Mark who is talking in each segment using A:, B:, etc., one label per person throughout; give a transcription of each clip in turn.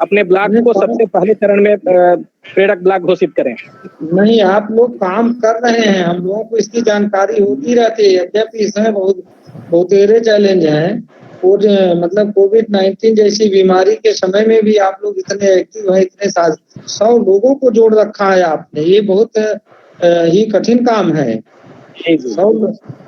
A: अपने ब्लॉक को सबसे पहले चरण में प्रेरक ब्लॉक घोषित करें?
B: नहीं, आप लोग काम कर रहे हैं, हम लोगों को इसकी जानकारी होती रहती है। यद्यपि इसमें बहुतेरे चैलेंज हैं और मतलब कोविड-19 जैसी बीमारी के समय में भी आप लोग इतने एक्टिव हैं, इतने 100 लोगों को जोड़ रखा है आपने, ये बहुत ही कठिन काम है। 100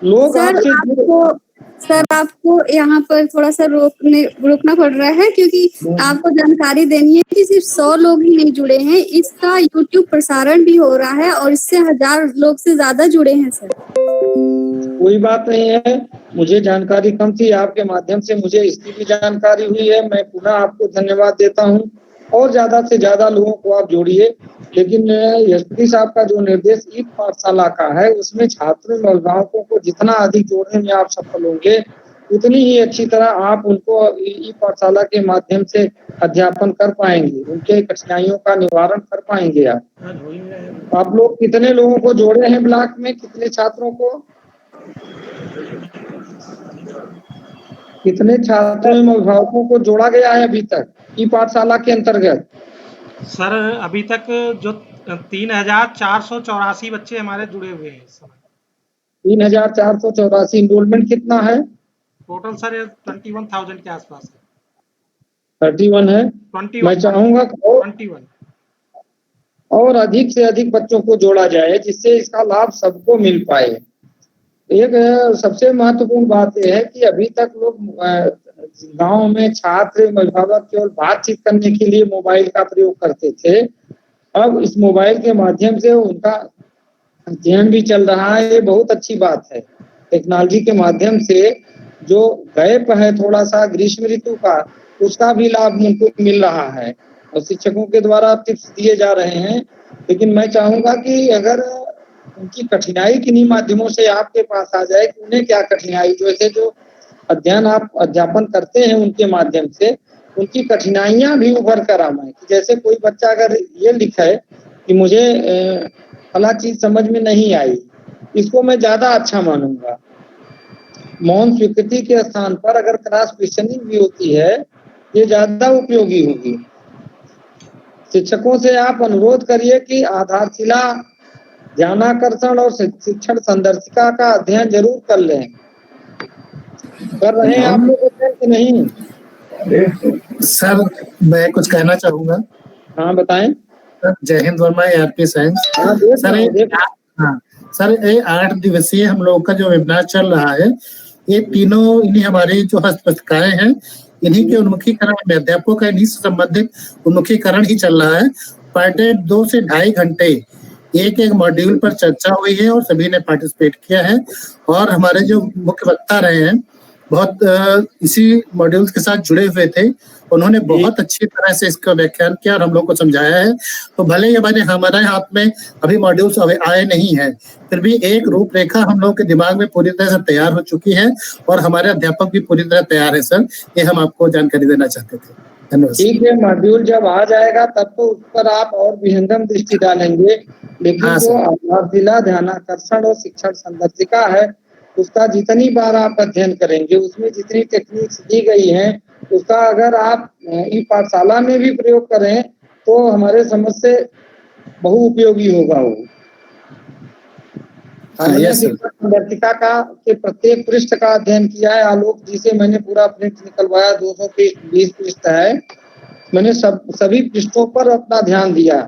B: लोग
C: सर आपको यहाँ पर थोड़ा सा रोकना पड़ रहा है, क्योंकि आपको जानकारी देनी है कि सिर्फ 100 लोग ही नहीं जुड़े हैं, इसका YouTube प्रसारण भी हो रहा है और इससे 1000 लोग से ज्यादा जुड़े हैं सर।
B: कोई बात नहीं है, मुझे जानकारी कम थी, आपके माध्यम से मुझे इसकी भी जानकारी हुई है। मैं पुनः आपको धन्यवाद देता हूँ और ज्यादा से ज्यादा लोगों को आप जोड़िए। लेकिन एसपी साहब का जो निर्देश ई पाठशाला का है, उसमें छात्रों और अभिभावकों को जितना अधिक जोड़ने में आप सफल होंगे, उतनी ही अच्छी तरह आप उनको ई पाठशाला के माध्यम से अध्यापन कर पाएंगे, उनके कठिनाइयों का निवारण कर पाएंगे। आप लोग कितने लोगों को जोड़े हैं ब्लॉक में, कितने छात्रों को, कितने छात्रों एवं अभिभावकों को जोड़ा गया है अभी तक ई पाठशाला के अंतर्गत?
D: सर अभी तक जो 3484 बच्चे हमारे जुड़े हुए हैं इस समय।
B: 3484। इनरोलमेंट कितना है
D: टोटल सर? 21,000 के आसपास
B: है। 31 है।
D: 21,
B: मैं चाहूंगा
D: 21
B: और अधिक से अधिक बच्चों को जोड़ा जाए, जिससे इसका लाभ सबको मिल पाए। एक सबसे महत्वपूर्ण बात यह है कि अभी तक लोग गांव में छात्र अभिभावक केवल बातचीत करने के लिए मोबाइल का प्रयोग करते थे। अब इस मोबाइल के माध्यम से उनका अध्ययन भी चल रहा है, ये बहुत अच्छी बात है। टेक्नोलॉजी के माध्यम से जो गैप है थोड़ा सा ग्रीष्म ऋतु का, उसका भी लाभ उनको मिल रहा है और शिक्षकों के द्वारा टिप्स दिए जा रहे हैं। लेकिन मैं चाहूंगा कि अगर उनकी कठिनाई किन्हीं माध्यमों से आपके पास आ जाए कि उन्हें क्या कठिनाई, जैसे जो अध्ययन आप अध्यापन करते हैं उनके माध्यम से उनकी कठिनाइयां भी उभर कर आए। जैसे कोई बच्चा अगर ये लिखे कि मुझे फला चीज समझ में नहीं आई, इसको मैं ज्यादा अच्छा मानूंगा। मौन स्वीकृति के स्थान पर अगर क्रॉस क्वेश्चनिंग भी होती है, ये ज्यादा उपयोगी होगी। शिक्षकों से आप अनुरोध करिए कि आधारशिला, ध्यानाकर्षण और शिक्षण संदर्शिका का अध्ययन जरूर कर लें। कर रहे हैं आप लोग कि नहीं?
E: सर मैं कुछ कहना चाहूंगा।
B: हाँ बताएं।
E: जय Hind Verma, RP science. Sir ये 8 दिवसीय हम लोग का जो वेबिनार चल रहा है, ये तीनों इन्हीं हमारी जो हस्तपुस्तिकाएं हैं, इन्हीं के उन्मुखीकरण में अध्यापकों का इन्हीं से संबंधित उन्मुखीकरण ही चल रहा है। पर डे 2 से ढाई घंटे एक मॉड्यूल पर चर्चा हुई है और सभी ने पार्टिसिपेट किया है। और हमारे जो मुख्य वक्ता रहे हैं बहुत इसी मॉड्यूल्स के साथ जुड़े हुए थे, उन्होंने बहुत अच्छी तरह से इसका व्याख्यान किया और हम लोग को समझाया है। तो भले ही हमारे हाथ में अभी मॉड्यूल्स आए नहीं है, फिर भी एक रूपरेखा हम लोग के दिमाग में पूरी तरह से तैयार हो चुकी है और हमारे अध्यापक भी पूरी तरह तैयार है। सर ये हम आपको जानकारी देना चाहते थे। धन्यवाद।
B: ठीक है, मॉड्यूल जब आ जाएगा तब तो उस पर आप और विहंगम दृष्टि डालेंगे, लेकिन जो आधारशिला, ध्यानाकर्षण और शिक्षण संदर्शिका है, उसका जितनी बार आप अध्ययन करेंगे, उसमें जितनी टेक्निक्स दी गई हैं, उसका अगर आप ई पाठशाला में भी प्रयोग करें तो हमारे समझ से बहुउपयोगी होगा वो। हमने शिक्षण संदर्शिका का के प्रत्येक पृष्ठ का अध्ययन किया है। आलोक जी से मैंने पूरा प्रिंट निकलवाया, 220 पृष्ठ है। मैंने सभी पृष्ठों पर अपना ध्यान दिया,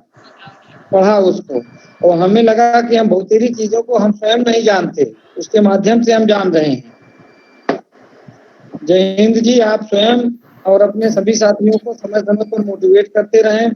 B: पढ़ा उसको, और हमें लगा कि हम बहुतेरी चीजों को हम स्वयं नहीं जानते, उसके माध्यम से हम जान रहे हैं। जय हिंद जी। आप स्वयं और अपने सभी साथियों को समय समय पर मोटिवेट करते रहें।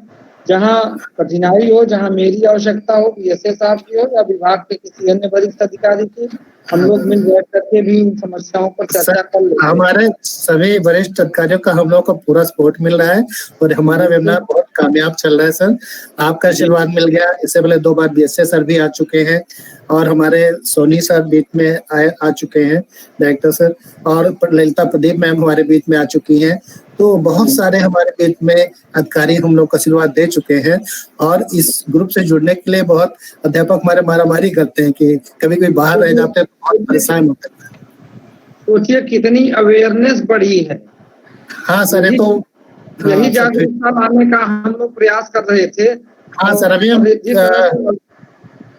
B: जहां कठिनाई हो, जहां मेरी आवश्यकता हो, बीएसए साहब की हो या विभाग के किसी अन्य वरिष्ठ अधिकारी की, हम लोग मिल बैठ करके भी उन समस्याओं पर चर्चा कर लेते हैं।
E: हमारे सभी वरिष्ठ अधिकारियों का हम लोग को पूरा सपोर्ट मिल रहा है और हमारा वेबिनार बहुत कामयाब चल रहा है। सर आपका आशीर्वाद मिल गया। इससे पहले 2 बार बीएसए सर भी आ चुके हैं और हमारे सोनी सर बीच में आ चुके हैं, डायरेक्टर सर, और ललिता प्रदीप मैम हमारे बीच में आ चुकी हैं। तो बहुत सारे हमारे बीच में अधिकारी हम लोग को आशीर्वाद दे चुके हैं और इस ग्रुप से जुड़ने के लिए बहुत अध्यापक हमारे मारामारी करते हैं कि कभी कभी बाहर रह जाते हैं तो बहुत परेशान होते हैं।
B: सोचिए कितनी अवेयरनेस बढ़ी है।
E: हाँ सर, ये तो
B: यही जागरूकता लाने का हम लोग प्रयास कर रहे थे।
E: हाँ सर, अभी हम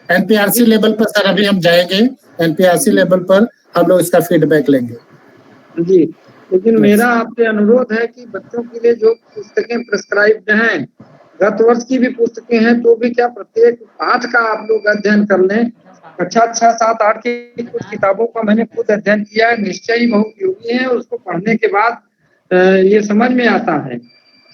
E: एनपीआरसी लेवल पर सर अभी हम जाएंगे, एनपीआरसी लेवल पर हम लोग इसका फीडबैक लेंगे
B: जी। लेकिन मेरा आपसे अनुरोध है कि बच्चों के लिए जो पुस्तकें प्रिस्क्राइब्ड हैं, गत वर्ष की भी पुस्तकें हैं, तो भी क्या प्रत्येक पाठ का आप लोग अध्ययन कर लें। कक्षा 6, 7, 8 की कुछ किताबों का मैंने खुद अध्ययन किया है, निश्चय ही बहुत उपयोगी है। उसको पढ़ने के बाद ये समझ में आता है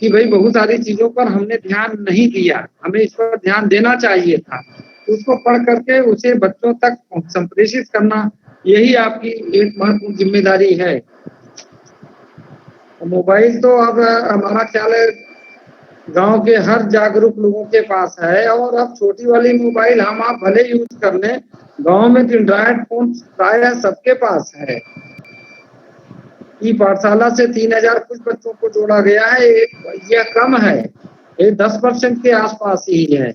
B: कि भाई बहुत सारी चीजों पर हमने ध्यान नहीं दिया, हमें इस पर ध्यान देना चाहिए था। उसको पढ़ करके उसे बच्चों तक संप्रेषित करना, यही आपकी एक महत्वपूर्ण जिम्मेदारी है। मोबाइल तो अब हमारा ख्याल है गांव के हर जागरूक लोगों के पास है, और अब छोटी वाली मोबाइल हम आप भले यूज कर लें, गांव में तो एंड्रॉयड फोन प्राय सबके पास है। ई पाठशाला से 3000 कुछ बच्चों को जोड़ा गया है, यह कम है, ये 10% के आसपास ही है।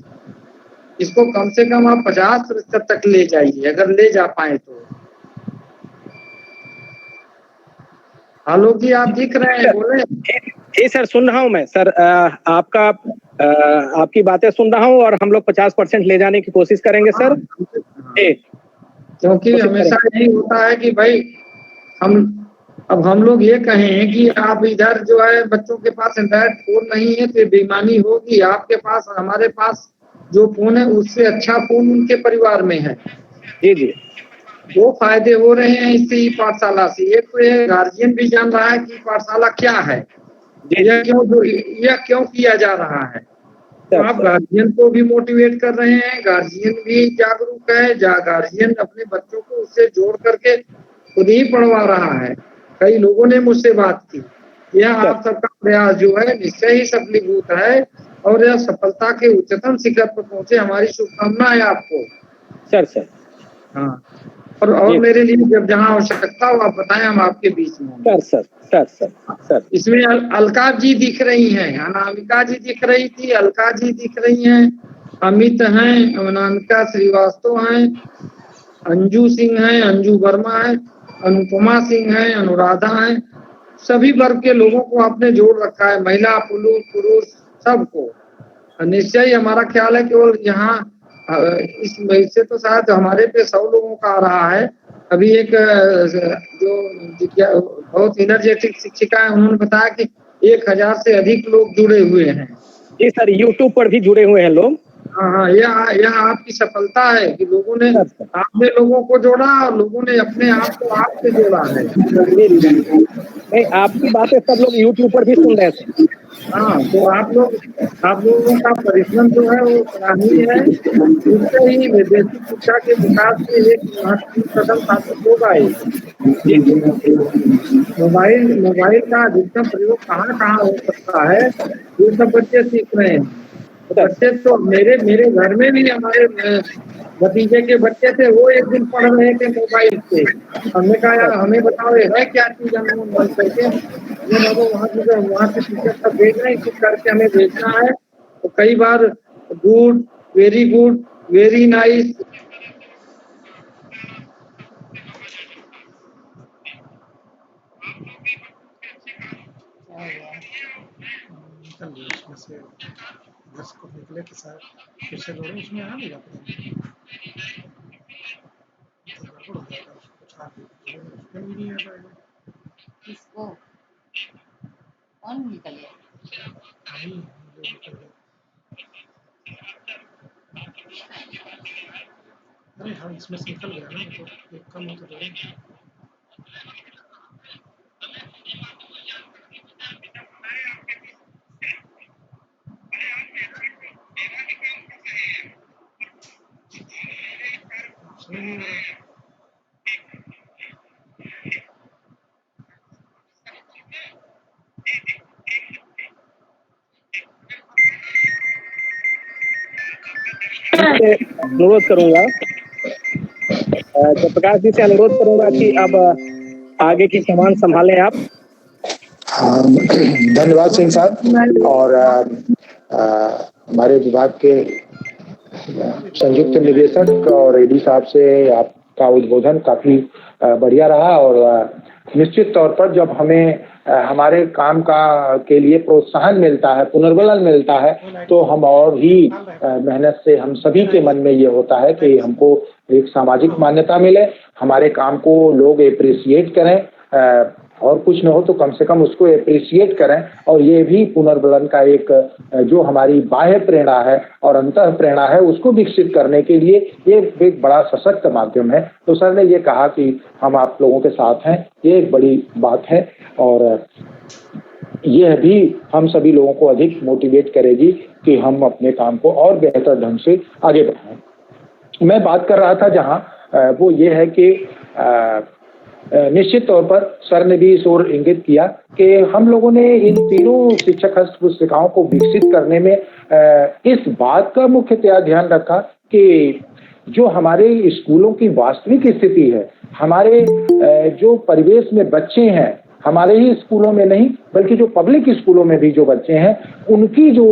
B: इसको कम से कम आप 50% तक ले जाइए, अगर ले जा पाए तो। आलोक जी आप दिख रहे हैं, बोले।
A: जी सर, सुन रहा हूँ मैं सर। आपकी बातें सुन रहा हूँ, और हम लोग 50% ले जाने की कोशिश करेंगे सर।
B: क्योंकि हमेशा यही होता है कि भाई हम लोग ये कहें कि आप इधर जो है बच्चों के पास एंड्रॉइड फोन नहीं है तो बेईमानी होगी। आपके पास, हमारे पास जो फोन है उससे अच्छा फोन उनके परिवार में है।
A: जी जी,
B: दो फायदे हो रहे हैं इससे, ई पाठशाला से। एक तो ये गार्जियन भी जान रहा है कि पाठशाला क्या है, यह क्यों किया जा रहा है। तो आप गार्जियन को भी मोटिवेट कर रहे हैं, गार्जियन भी जागरूक है, गार्जियन अपने बच्चों को उससे जोड़ करके खुद ही पढ़वा रहा है। कई लोगों ने मुझसे बात की। यह आप सबका प्रयास जो है निश्चय ही सफलीभूत है, और यह सफलता के उच्चतम शिखर पर पहुंचे। हमारी शुभकामनाएं आपको
A: सर।
B: हाँ, और मेरे लिए जब जहाँ आवश्यकता हो आप बताएं, हम आपके बीच में। सर। इसमें अलका जी दिख रही हैं, अनामिका जी दिख रही थी, अलका जी दिख रही हैं, अमित हैं, अनामिका श्रीवास्तव हैं, अंजू सिंह हैं, अंजू वर्मा है, अनुपमा सिंह हैं, अनुराधा हैं। सभी वर्ग के लोगों को आपने जोड़ रखा है, महिला पुरुष सबको। निश्चय ही हमारा ख्याल है केवल यहाँ इस से तो शायद हमारे पे 100 लोगों का आ रहा है। अभी एक जो बहुत एनर्जेटिक शिक्षिका है, उन्होंने बताया कि 1000 से अधिक लोग जुड़े हुए हैं।
A: जी सर, यूट्यूब पर भी जुड़े हुए हैं लोग।
B: हाँ, यह आपकी सफलता है कि आपने लोगों को जोड़ा, और लोगों ने अपने आप को आपसे जोड़ा है।
A: नहीं, आपकी बातें सब लोग यूट्यूब पर भी सुन रहे थे।
B: हाँ, तो आप लोगों का परिश्रम जो है वो सराहनीय है। इससे ही बेसिक शिक्षा के विकास में एक महत्वपूर्ण कदम साबित होगा। मोबाइल का अधिकतम प्रयोग कहाँ हो सकता है, ये सब बच्चे सीख रहे हैं। बच्चे तो मेरे घर में भी हमारे भतीजे के बच्चे थे, वो एक दिन पढ़ रहे थे मोबाइल से। हमने कहा यार हमें बताओ ये है क्या चीज, हम बंद करके वहाँ से टीचर सब भेज रहे हैं, कुछ करके हमें भेजना है। तो कई बार गुड, वेरी नाइस।
D: उसमें से 10 को निकले के साथ फिर से जोड़े, उसमें आ नहीं जाते, तो गड़बड़ हो जाता है। उसको छाप उसमें भी नहीं आ पाएगा।
F: किसको कौन निकल गया?
D: नहीं, जो निकल गया। अरे हाँ, इसमें से निकल गया ना, तो एक कम हो तो जोड़े।
A: अनुरोध करूंगा, प्रकाश जी से अनुरोध करूंगा कि अब आगे की सामान संभालें आप।
G: धन्यवाद सिंह साहब। और हमारे विभाग के संयुक्त निदेशक और एडी साहब से आपका उद्बोधन काफी बढ़िया रहा। और निश्चित तौर पर जब हमें हमारे काम का के लिए प्रोत्साहन मिलता है, पुनर्बलन मिलता है, तो हम और भी मेहनत से हम सभी के मन में ये होता है कि हमको एक सामाजिक मान्यता मिले, हमारे काम को लोग एप्रिसिएट करें, और कुछ न हो तो कम से कम उसको एप्रिसिएट करें। और ये भी पुनर्बलन का एक जो हमारी बाह्य प्रेरणा है और अंतः प्रेरणा है उसको विकसित करने के लिए ये एक बड़ा सशक्त माध्यम है। तो सर ने ये कहा कि हम आप लोगों के साथ हैं, ये एक बड़ी बात है और यह भी हम सभी लोगों को अधिक मोटिवेट करेगी कि हम अपने काम को और बेहतर ढंग से आगे बढ़ाएं। मैं बात कर रहा था जहां वो ये है कि निश्चित तौर पर सर ने भी इस ओर इंगित किया कि हम लोगों ने इन तीनों शिक्षक हस्त पुस्तिकाओं को विकसित करने में इस बात का मुख्यतया ध्यान रखा कि जो हमारे स्कूलों की वास्तविक स्थिति है, हमारे जो परिवेश में बच्चे हैं, हमारे ही स्कूलों में नहीं बल्कि जो पब्लिक स्कूलों में भी जो बच्चे हैं, उनकी जो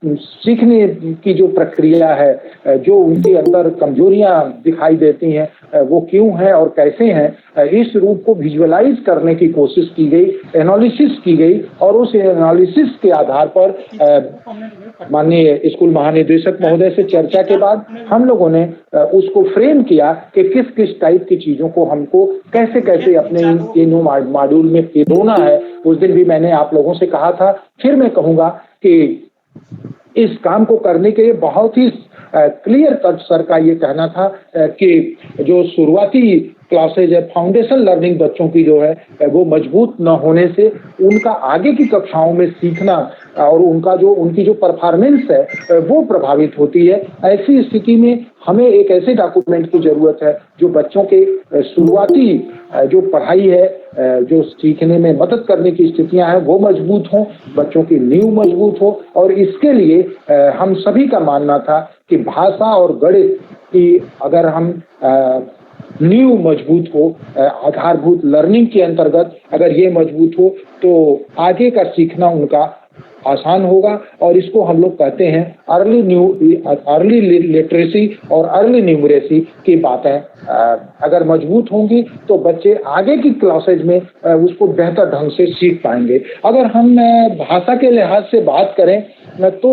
G: सीखने की जो प्रक्रिया है, जो उनके अंदर कमजोरियां दिखाई देती हैं, वो क्यों हैं और कैसे हैं, इस रूप को विजुअलाइज करने की कोशिश की गई, एनालिसिस की गई और उस एनालिसिस के आधार पर माननीय स्कूल महानिदेशक महोदय से चर्चा के बाद हम लोगों ने उसको फ्रेम किया कि किस किस टाइप की चीजों को हमको कैसे कैसे अपने इन तीनों मॉड्यूल में पिरोना है। उस दिन भी मैंने आप लोगों से कहा था, फिर मैं कहूंगा कि इस काम को करने के लिए बहुत ही क्लियर कट सर का ये कहना था कि जो शुरुआती क्लासेज है, फाउंडेशन लर्निंग बच्चों की जो है वो मजबूत न होने से उनका आगे की कक्षाओं में सीखना और उनकी जो परफॉर्मेंस है वो प्रभावित होती है। ऐसी स्थिति में हमें एक ऐसे डॉक्यूमेंट की जरूरत है जो बच्चों के शुरुआती जो पढ़ाई है, जो सीखने में मदद करने की स्थितियां हैं वो मजबूत हों, बच्चों की नींव मजबूत हो। और इसके लिए हम सभी का मानना था कि भाषा और गणित की अगर हम नींव मजबूत हो, आधारभूत लर्निंग के अंतर्गत अगर ये मजबूत हो तो आगे का सीखना उनका आसान होगा। और इसको हम लोग कहते हैं अर्ली लिटरेसी और अर्ली न्यूमरेसी की बातें अगर मजबूत होंगी तो बच्चे आगे की क्लासेज में उसको बेहतर ढंग से सीख पाएंगे। अगर हम भाषा के लिहाज से बात करें तो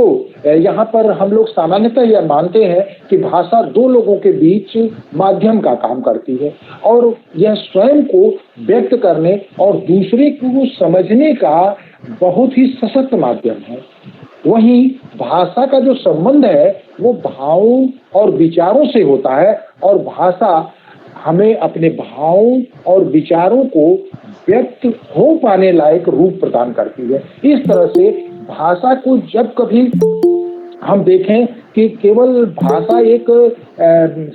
G: यहाँ पर हम लोग सामान्यतः यह मानते हैं कि भाषा दो लोगों के बीच माध्यम का काम करती है और यह स्वयं को व्यक्त करने और दूसरे को समझने का बहुत ही सशक्त माध्यम है। वहीं भाषा का जो संबंध है वो भावों और विचारों से होता है और भाषा हमें अपने भावों और विचारों को व्यक्त हो पाने लायक रूप प्रदान करती है। इस तरह से भाषा को जब कभी हम देखें कि केवल भाषा एक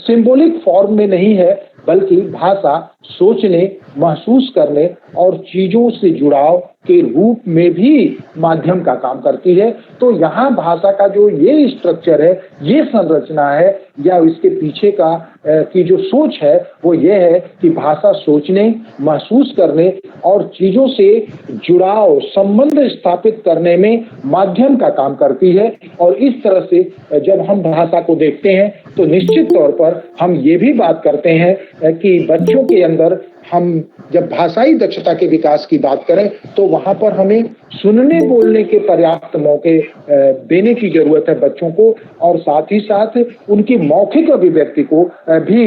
G: सिंबॉलिक फॉर्म में नहीं है बल्कि भाषा सोचने, महसूस करने और चीजों से जुड़ाव के रूप में भी माध्यम का काम करती है। तो यहाँ भाषा का जो ये स्ट्रक्चर है, ये संरचना है या इसके पीछे का की जो सोच है वो ये है कि भाषा सोचने, महसूस करने और चीजों से जुड़ाव, संबंध स्थापित करने में माध्यम का काम करती है। और इस तरह से जब हम भाषा को देखते हैं तो निश्चित तौर पर हम ये भी बात करते हैं कि बच्चों के अंदर हम जब भाषाई दक्षता के विकास की बात करें तो वहां पर हमें सुनने बोलने के पर्याप्त मौके देने की जरूरत है बच्चों को और साथ ही साथ उनकी मौखिक अभिव्यक्ति को भी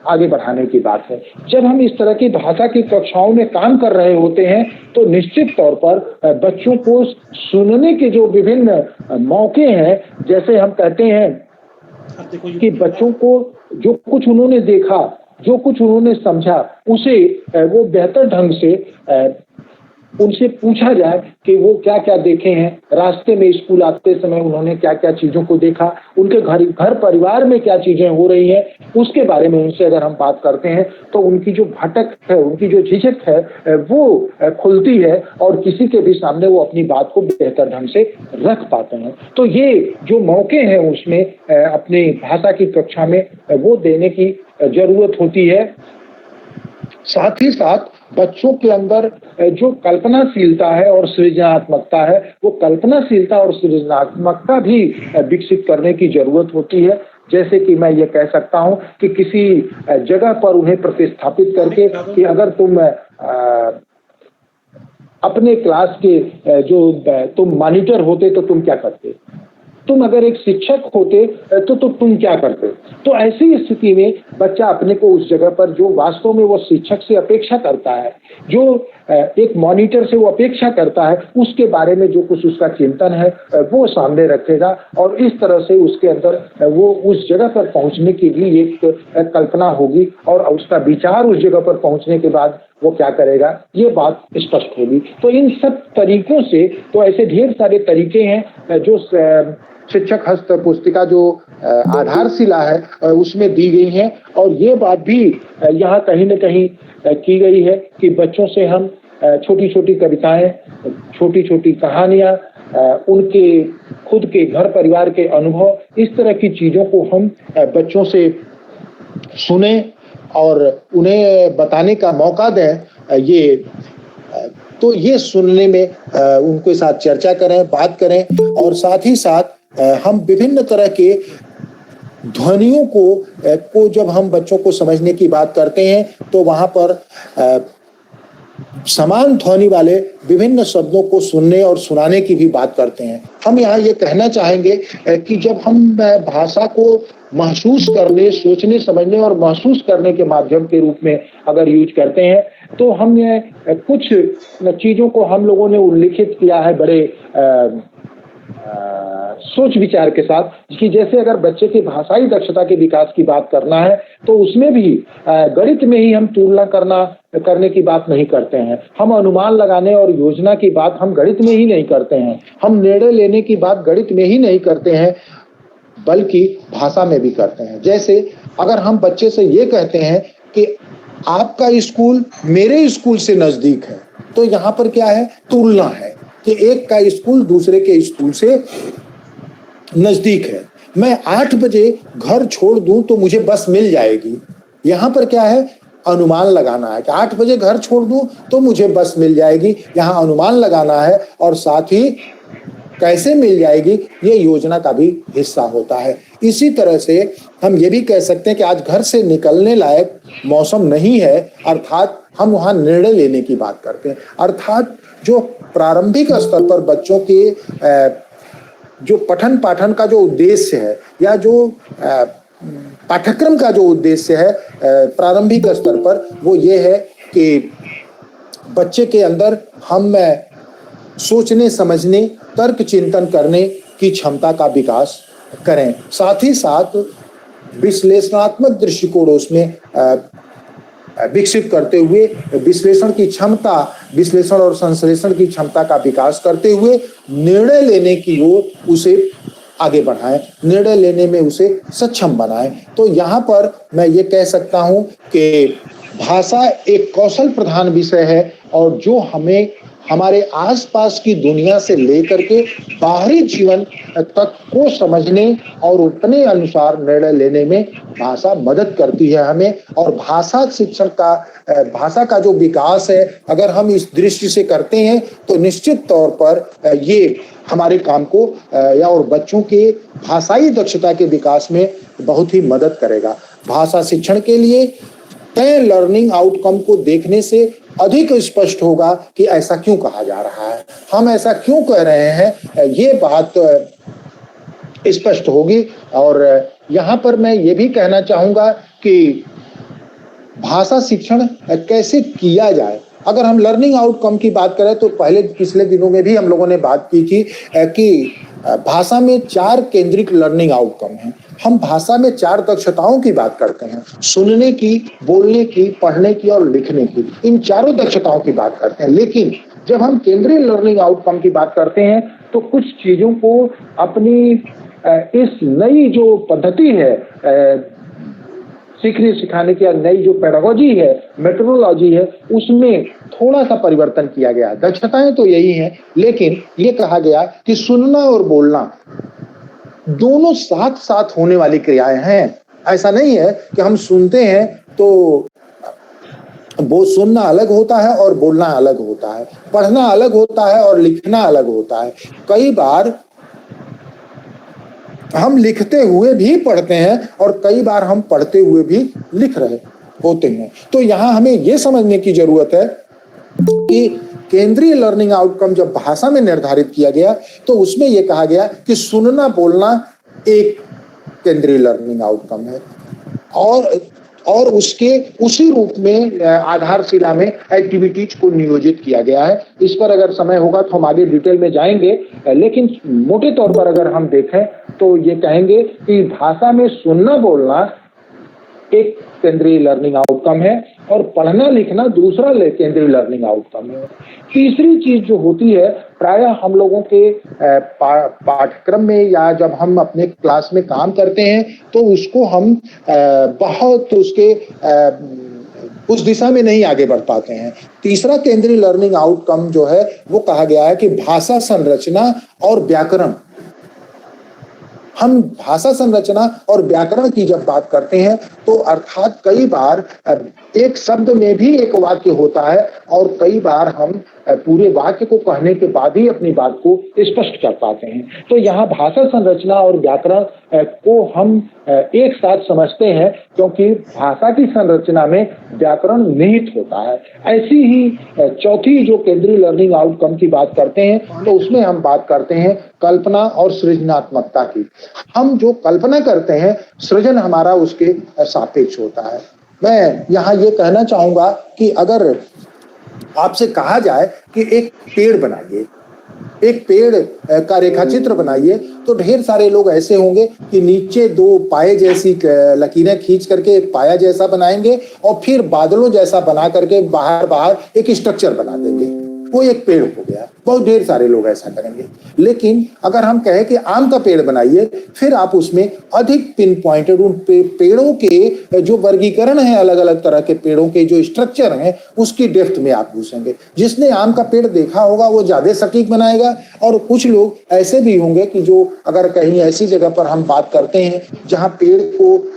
G: आगे बढ़ाने की बात है। जब हम इस तरह की भाषा की कक्षाओं में काम कर रहे होते हैं तो निश्चित तौर पर बच्चों को सुनने के जो विभिन्न मौके हैं, जैसे हम कहते हैं कि बच्चों को जो कुछ उन्होंने देखा, जो कुछ उन्होंने समझा, उसे वो बेहतर ढंग से उनसे पूछा जाए कि वो क्या क्या देखे हैं, रास्ते में स्कूल आते समय उन्होंने क्या क्या चीजों को देखा, उनके घर परिवार में क्या चीजें हो रही हैं, उसके बारे में उनसे अगर हम बात करते हैं तो उनकी जो भटक है, उनकी जो झिझक है वो खुलती है और किसी के भी सामने वो अपनी बात को बेहतर ढंग से रख पाते हैं। तो ये जो मौके हैं उसमें अपनी भाषा की कक्षा में वो देने की जरूरत होती है। साथ ही साथ बच्चों के अंदर जो कल्पनाशीलता है और सृजनात्मकता है, वो कल्पनाशीलता और सृजनात्मकता भी विकसित करने की जरूरत होती है। जैसे कि मैं ये कह सकता हूँ कि किसी जगह पर उन्हें प्रतिस्थापित करके कि अगर तुम अपने क्लास के जो तुम मॉनिटर होते तो तुम क्या करते, तुम अगर एक शिक्षक होते तो तुम क्या करते। तो ऐसी स्थिति में बच्चा अपने को उस जगह पर जो वास्तव में वो शिक्षक से अपेक्षा करता है, जो एक मॉनिटर से वो अपेक्षा करता है, उसके बारे में जो कुछ उसका चिंतन है वो सामने रखेगा और इस तरह से उसके अंदर वो उस जगह पर पहुंचने की भी एक कल्पना होगी और उसका विचार उस जगह पर पहुंचने के बाद वो क्या करेगा, ये बात स्पष्ट होगी। तो इन सब तरीकों से, तो ऐसे ढेर सारे तरीके हैं जो शिक्षक हस्त पुस्तिका जो आधारशिला है उसमें दी गई है और ये बात भी यहाँ कहीं न कहीं की गई है कि बच्चों से हम छोटी छोटी कविताएं, छोटी छोटी कहानियां, उनके खुद के घर परिवार के अनुभव, इस तरह की चीजों को हम बच्चों से सुने और उन्हें बताने का मौका दें। तो ये सुनने में उनके साथ चर्चा करें, बात करें और साथ ही साथ हम विभिन्न तरह के ध्वनियों को जब हम बच्चों को समझने की बात करते हैं तो वहां पर समान ध्वनि वाले विभिन्न शब्दों को सुनने और सुनाने की भी बात करते हैं। हम यहाँ ये कहना चाहेंगे कि जब हम भाषा को महसूस करने, सोचने, समझने और महसूस करने के माध्यम के रूप में अगर यूज करते हैं तो हम कुछ चीजों को हम लोगों ने उल्लिखित किया है बड़े सोच विचार के साथ कि जैसे अगर बच्चे की भाषाई दक्षता के विकास की बात करना है तो उसमें भी गणित में ही हम तुलना करने की बात नहीं करते हैं, हम अनुमान लगाने और योजना की बात हम गणित में ही नहीं करते हैं, हम निर्णय लेने की बात गणित में ही नहीं करते हैं बल्कि भाषा में भी करते हैं। जैसे अगर हम बच्चे से ये कहते हैं कि आपका स्कूल मेरे स्कूल से नजदीक है, तो यहाँ पर क्या है, तुलना है कि एक का स्कूल दूसरे के स्कूल से नजदीक है। मैं 8 बजे घर छोड़ दूं तो मुझे बस मिल जाएगी, यहाँ पर क्या है, अनुमान लगाना है कि 8 बजे घर छोड़ दूं तो मुझे बस मिल जाएगी, यहाँ अनुमान लगाना है और साथ ही कैसे मिल जाएगी ये योजना का भी हिस्सा होता है। इसी तरह से हम ये भी कह सकते हैं कि आज घर से निकलने लायक मौसम नहीं है, अर्थात हम वहाँ निर्णय लेने की बात करते हैं। अर्थात जो प्रारंभिक स्तर पर बच्चों के जो पठन पाठन का जो उद्देश्य है या जो पाठ्यक्रम का जो उद्देश्य है प्रारंभिक स्तर पर, वो ये है कि बच्चे के अंदर हम सोचने, समझने, तर्क चिंतन करने की क्षमता का विकास करें, साथ ही साथ विश्लेषणात्मक दृष्टिकोण उसमें विकसित करते हुए विश्लेषण की क्षमता, विश्लेषण और संश्लेषण की क्षमता का विकास करते हुए निर्णय लेने की ओर उसे आगे बढ़ाएं, निर्णय लेने में उसे सक्षम बनाएं। तो यहाँ पर मैं ये कह सकता हूँ कि भाषा एक कौशल प्रधान विषय है और जो हमें हमारे आसपास की दुनिया से लेकर के बाहरी जीवन तक को समझने और अपने अनुसार निर्णय लेने में भाषा मदद करती है हमें। और भाषा शिक्षण का, भाषा का जो विकास है अगर हम इस दृष्टि से करते हैं तो निश्चित तौर पर ये हमारे काम को या और बच्चों के भाषाई दक्षता के विकास में बहुत ही मदद करेगा। भाषा शिक्षण के लिए तय लर्निंग आउटकम को देखने से अधिक स्पष्ट होगा कि ऐसा क्यों कहा जा रहा है, हम ऐसा क्यों कह रहे हैं, ये बात स्पष्ट होगी। और यहाँ पर मैं ये भी कहना चाहूँगा कि भाषा शिक्षण कैसे किया जाए। अगर हम लर्निंग आउटकम की बात करें तो पिछले दिनों में भी हम लोगों ने बात की थी कि भाषा में 4 केंद्रित लर्निंग आउटकम हैं। हम भाषा में 4 दक्षताओं की बात करते हैं, सुनने की, बोलने की, पढ़ने की और लिखने की, इन चारों दक्षताओं की बात करते हैं। लेकिन जब हम केंद्रीय लर्निंग आउटकम की बात करते हैं तो कुछ चीजों को अपनी इस नई जो पद्धति है सीखने सिखाने की, नई जो पेडागोजी है, मेथोडोलॉजी है, उसमें थोड़ा सा परिवर्तन किया गया। दक्षताएं तो यही हैं, लेकिन ये कहा गया कि सुनना और बोलना दोनों साथ साथ होने वाली क्रियाएं हैं। ऐसा नहीं है कि हम सुनते हैं तो वो सुनना अलग होता है और बोलना अलग होता है, पढ़ना अलग होता है और लिखना अलग होता है। कई बार हम लिखते हुए भी पढ़ते हैं और कई बार हम पढ़ते हुए भी लिख रहे होते हैं। तो यहाँ हमें ये समझने की जरूरत है कि केंद्रीय लर्निंग आउटकम जब भाषा में निर्धारित किया गया तो उसमें यह कहा गया कि सुनना बोलना एक केंद्रीय लर्निंग आउटकम है और उसके उसी रूप में आधारशिला में एक्टिविटीज को नियोजित किया गया है। इस पर अगर समय होगा तो हम आगे डिटेल में जाएंगे, लेकिन मोटे तौर पर अगर हम देखें तो ये कहेंगे कि भाषा में सुनना बोलना एक केंद्रीय लर्निंग आउटकम है और पढ़ना लिखना दूसरा केंद्रीय लर्निंग आउटकम है। तीसरी चीज जो होती है प्रायः हम लोगों के पाठ्यक्रम में या जब हम अपने क्लास में काम करते हैं तो उसको हम बहुत उसके उस दिशा में नहीं आगे बढ़ पाते हैं। तीसरा केंद्रीय लर्निंग आउटकम जो है वो कहा गया है कि भाषा संरचना और व्याकरण। हम भाषा संरचना और व्याकरण की जब बात करते हैं तो अर्थात कई बार एक शब्द में भी एक वाक्य होता है और कई बार हम पूरे वाक्य को कहने के बाद ही अपनी बात को स्पष्ट कर पाते हैं। तो यहाँ भाषा संरचना और व्याकरण को हम एक साथ समझते हैं क्योंकि भाषा की संरचना में व्याकरण निहित होता है। ऐसी ही चौथी जो केंद्रीय लर्निंग आउटकम की बात करते हैं तो उसमें हम बात करते हैं कल्पना और सृजनात्मकता की। हम जो कल्पना करते हैं सृजन हमारा उसके सापेक्ष होता है। मैं यहाँ ये कहना चाहूंगा कि अगर आपसे कहा जाए कि एक पेड़ बनाइए, एक पेड़ का रेखाचित्र बनाइए तो ढेर सारे लोग ऐसे होंगे कि नीचे दो पाए जैसी लकीरें खींच करके एक पाया जैसा बनाएंगे और फिर बादलों जैसा बना करके बाहर एक स्ट्रक्चर बना देंगे, वो एक पेड़ हो गया। बहुत ढेर सारे लोग ऐसा करेंगे। लेकिन अगर हम कहें कि आम का पेड़ बनाइए फिर आप उसमें अधिक पिन पॉइंटेड उन पेड़ों के जो वर्गीकरण है, अलग अलग तरह के पेड़ों के जो स्ट्रक्चर हैं उसकी डेप्थ में आप घुसेंगे। जिसने आम का पेड़ देखा होगा वो ज्यादा सटीक बनाएगा और कुछ लोग ऐसे भी होंगे कि जो अगर कहीं ऐसी जगह पर हम बात करते हैं जहां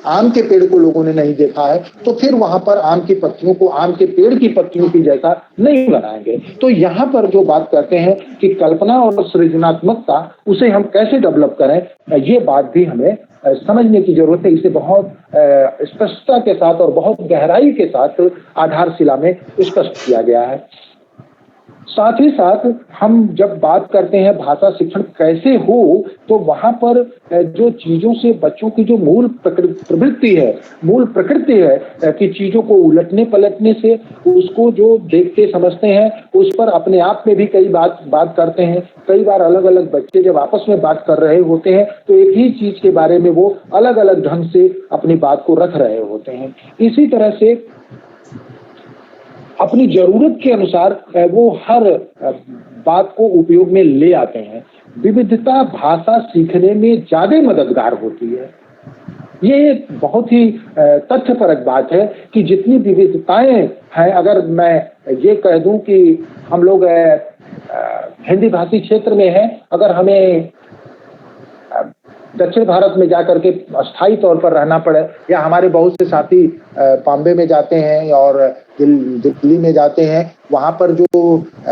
G: आम के पेड़ को लोगों ने नहीं देखा है तो फिर वहां पर आम की पत्तियों को आम के पेड़ की पत्तियों की जैसा नहीं बनाएंगे। तो यहाँ पर जो बात करते हैं कि कल्पना और सृजनात्मकता उसे हम कैसे डेवलप करें, ये बात भी हमें समझने की जरूरत है। इसे बहुत स्पष्टता के साथ और बहुत गहराई के साथ आधारशिला में स्पष्ट किया गया है। साथ ही साथ हम जब बात करते हैं भाषा शिक्षण कैसे हो तो वहां पर जो चीजों से बच्चों की जो मूल प्रवृत्ति है, मूल प्रकृति है कि चीजों को उलटने पलटने से उसको जो देखते समझते हैं उस पर अपने आप में भी कई बात करते हैं। कई बार अलग अलग बच्चे जब आपस में बात कर रहे होते हैं तो एक ही चीज के बारे में वो अलग अलग ढंग से अपनी बात को रख रहे होते हैं। इसी तरह से अपनी जरूरत के अनुसार वो हर बात को उपयोग में ले आते हैं। विविधता भाषा सीखने में ज्यादा मददगार होती है। ये एक बहुत ही तथ्यपरक बात है कि जितनी विविधताएं हैं, अगर मैं ये कह दूं कि हम लोग हिंदी भाषी क्षेत्र में हैं, अगर हमें दक्षिण भारत में जाकर के अस्थायी तौर पर रहना पड़े या हमारे बहुत से साथी बॉम्बे में जाते हैं और दिल्ली में जाते हैं, वहां पर जो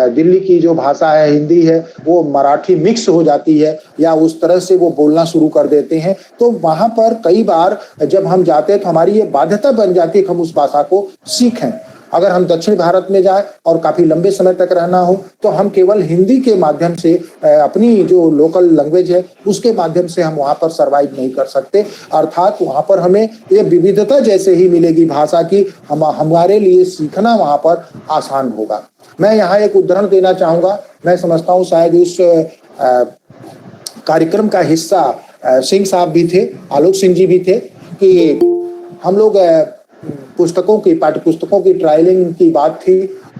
G: दिल्ली की जो भाषा है हिंदी है वो मराठी मिक्स हो जाती है या उस तरह से वो बोलना शुरू कर देते हैं। तो वहां पर कई बार जब हम जाते हैं तो हमारी ये बाध्यता बन जाती है कि हम उस भाषा को सीखें। अगर हम दक्षिण भारत में जाएं और काफी लंबे समय तक रहना हो तो हम केवल हिंदी के माध्यम से अपनी जो लोकल लैंग्वेज है उसके माध्यम से हम वहां पर सरवाइव नहीं कर सकते। अर्थात वहां पर हमें ये विविधता जैसे ही मिलेगी भाषा की, हमारे लिए सीखना वहां पर आसान होगा। मैं यहाँ एक उदाहरण देना चाहूंगा। मैं समझता हूँ शायद उस कार्यक्रम का हिस्सा सिंह साहब भी थे, आलोक सिंह जी भी थे, कि हम लोग पाठ्य पुस्तकों की ट्रायलिंग की बात थी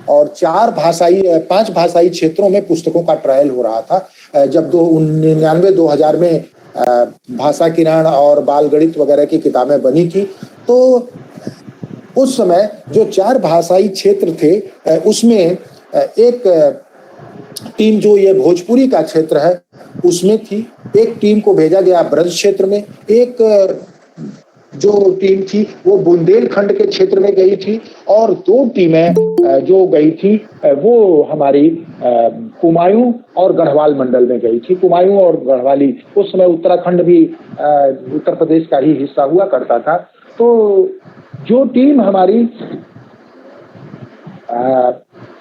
G: और 5 भाषाई क्षेत्रों में पुस्तकों का ट्रायल हो रहा था। जब 1999-2000 में भाषा किरण और बाल गणित वगैरह की किताबें बनी थी तो उस समय जो 4 भाषाई क्षेत्र थे उसमें एक टीम जो ये भोजपुरी का क्षेत्र है उसमें थी, एक टीम को भेजा गया ब्रज क्षेत्र में, एक जो टीम थी वो बुंदेलखंड के क्षेत्र में गई थी और 2 टीमें जो गई थी वो हमारी कुमायूं और गढ़वाल मंडल में गई थी। कुमायूं और गढ़वाली उस समय उत्तराखंड भी उत्तर प्रदेश का ही हिस्सा हुआ करता था। तो जो टीम हमारी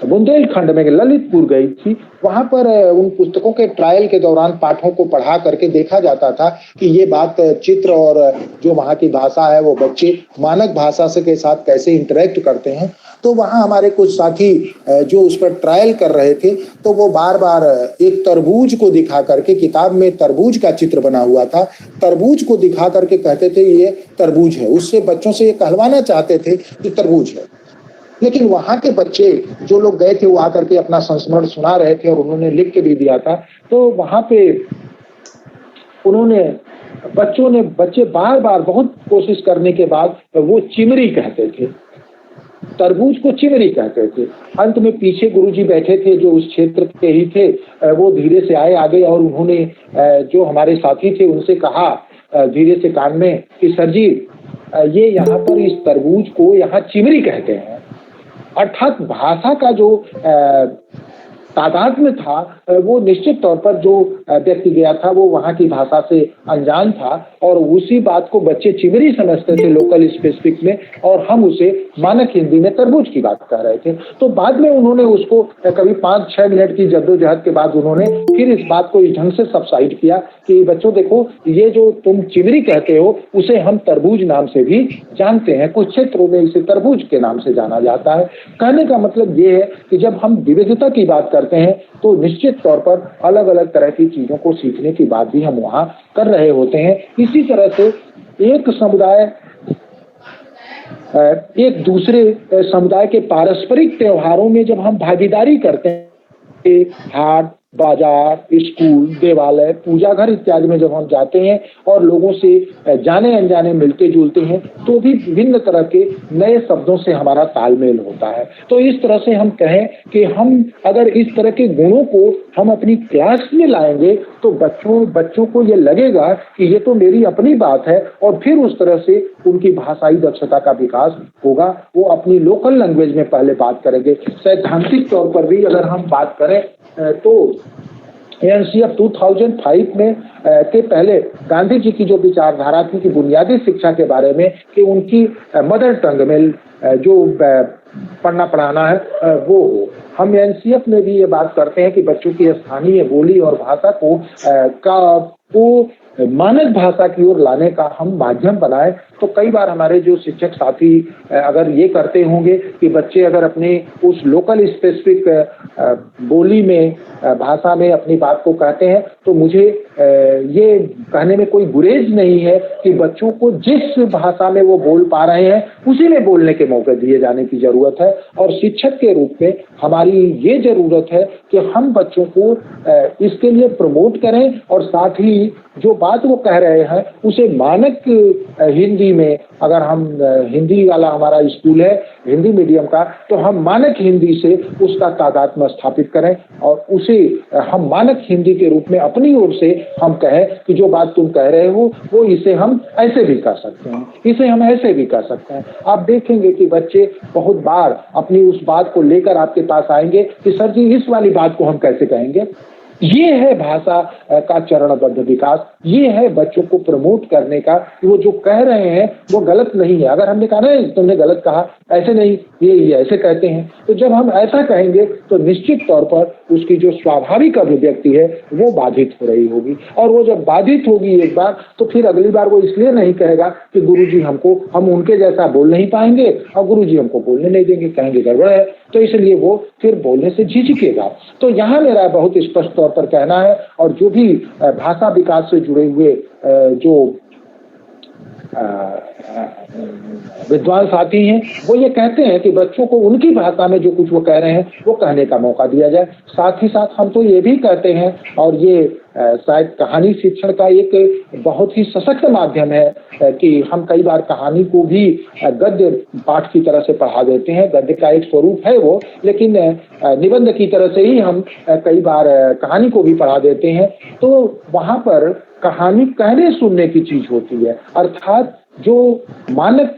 G: बुंदेलखंड में ललितपुर गई थी। वहां पर उन पुस्तकों के ट्रायल के दौरान पाठों को पढ़ा करके देखा जाता था कि ये बात चित्र और जो वहाँ की भाषा है वो बच्चे मानक भाषा से के साथ कैसे इंटरेक्ट करते हैं। तो वहाँ हमारे कुछ साथी जो उस पर ट्रायल कर रहे थे तो वो बार बार एक तरबूज को दिखा करके, किताब में तरबूज का चित्र बना हुआ था, तरबूज को दिखा करके कहते थे ये तरबूज है। उससे बच्चों से ये कहलवाना चाहते थे कि तरबूज है। लेकिन वहां के बच्चे जो लोग गए थे वो आकर के अपना संस्मरण सुना रहे थे और उन्होंने लिख के भी दिया था। तो वहां पे बच्चे बार बार बहुत कोशिश करने के बाद वो चिमरी कहते थे, तरबूज को चिमरी कहते थे। अंत में पीछे गुरुजी बैठे थे जो उस क्षेत्र के ही थे, वो धीरे से आए आगे और उन्होंने जो हमारे साथी थे उनसे कहा धीरे से कान में कि सर जी ये यहाँ पर इस तरबूज को यहाँ चिमरी कहते हैं। अर्थात भाषा का जो तादाद में था वो निश्चित तौर पर जो व्यक्ति गया था वो वहाँ की भाषा से अनजान था और उसी बात को बच्चे चिमरी समझते थे लोकल स्पेसिफिक में, और हम उसे मानक हिंदी में तरबूज की बात कर रहे थे। तो बाद में उन्होंने उसको कभी 5-6 मिनट की जद्दोजहद के बाद उन्होंने फिर इस बात को इस ढंग से सबसाइड किया कि बच्चों देखो ये जो तुम चिमरी कहते हो उसे हम तरबूज नाम से भी जानते हैं, कुछ क्षेत्रों में इसे तरबूज के नाम से जाना जाता है। कहने का मतलब ये है कि जब हम विविधता की बात करते हैं तो निश्चित तौर पर अलग अलग तरह की चीजों को सीखने की बात भी हम वहाँ कर रहे होते हैं। इसी तरह से एक समुदाय एक दूसरे समुदाय के पारस्परिक त्योहारों में जब हम भागीदारी करते हैं, हाट बाजार, स्कूल, देवालय, पूजा घर इत्यादि में जब हम जाते हैं और लोगों से जाने अनजाने मिलते जुलते हैं तो भी विभिन्न तरह के नए शब्दों से हमारा तालमेल होता है। तो इस तरह से हम कहें कि हम अगर इस तरह के गुणों को हम अपनी क्लास में लाएंगे तो बच्चों को ये लगेगा कि ये तो मेरी अपनी बात है, और फिर उस तरह से उनकी भाषाई दक्षता का विकास होगा। वो अपनी लोकल लैंग्वेज में पहले बात करेंगे। सैद्धांतिक तौर पर भी अगर हम बात करें तो एनसीएफ 2005 में के पहले गांधी जी की जो विचारधारा थी कि बुनियादी शिक्षा के बारे में कि उनकी मदर टंग में जो पढ़ना पढ़ाना है वो हो। हम एनसीएफ में भी ये बात करते हैं कि बच्चों की स्थानीय बोली और भाषा को मानक भाषा की ओर लाने का हम माध्यम बनाए। तो कई बार हमारे जो शिक्षक साथी अगर ये करते होंगे कि बच्चे अगर अपने उस लोकल स्पेसिफिक बोली में भाषा में अपनी बात को कहते हैं तो मुझे ये कहने में कोई गुरेज नहीं है कि बच्चों को जिस भाषा में वो बोल पा रहे हैं उसी में बोलने के मौके दिए जाने की जरूरत है। और शिक्षक के रूप में हमारी ये जरूरत है कि हम बच्चों को इसके लिए प्रमोट करें और साथ ही जो बात वो कह रहे हैं उसे मानक हिंदी में, अगर हम हिंदी वाला हमारा स्कूल है हिंदी मीडियम का, तो हम मानक हिंदी से उसका तादात्म्य स्थापित करें और उसे हम मानक हिंदी के रूप में अपनी ओर से हम कहें कि जो बात तुम कह रहे हो वो इसे हम ऐसे भी कर सकते हैं, इसे हम ऐसे भी कर सकते हैं। आप देखेंगे कि बच्चे बहुत बार अपनी उस बात को लेकर आपके पास आएंगे कि सर जी इस वाली बात को हम कैसे कहेंगे। ये है भाषा का चरणबद्ध विकास, ये है बच्चों को प्रमोट करने का कि वो जो कह रहे हैं वो गलत नहीं है। अगर हमने कहा नहीं तुमने गलत कहा, ऐसे नहीं, ये ऐसे कहते हैं, तो जब हम ऐसा कहेंगे तो निश्चित तौर पर उसकी जो स्वाभाविक अभिव्यक्ति है वो बाधित हो रही होगी। और वो जब बाधित होगी एक बार तो फिर अगली बार वो इसलिए नहीं कहेगा कि गुरुजी हम उनके जैसा बोल नहीं पाएंगे और गुरुजी हमको बोलने नहीं देंगे, कहेंगे गड़बड़ है, तो इसलिए वो फिर बोलने से झिझकेगा। तो यहाँ मेरा बहुत स्पष्ट तौर पर कहना है, और जो भी भाषा विकास से जुड़े हुए जो विद्वान साथी हैं वो ये कहते हैं कि बच्चों को उनकी भाषा में जो कुछ वो कह रहे हैं वो कहने का मौका दिया जाए। साथ ही साथ हम तो ये भी कहते हैं, और ये शायद कहानी शिक्षण का एक बहुत ही सशक्त माध्यम है कि हम कई बार कहानी को भी गद्य पाठ की तरह से पढ़ा देते हैं। गद्य का एक स्वरूप है वो, लेकिन निबंध की तरह से ही हम कई बार कहानी को भी पढ़ा देते हैं। तो वहाँ पर कहानी कहने सुनने की चीज होती है, अर्थात जो मानक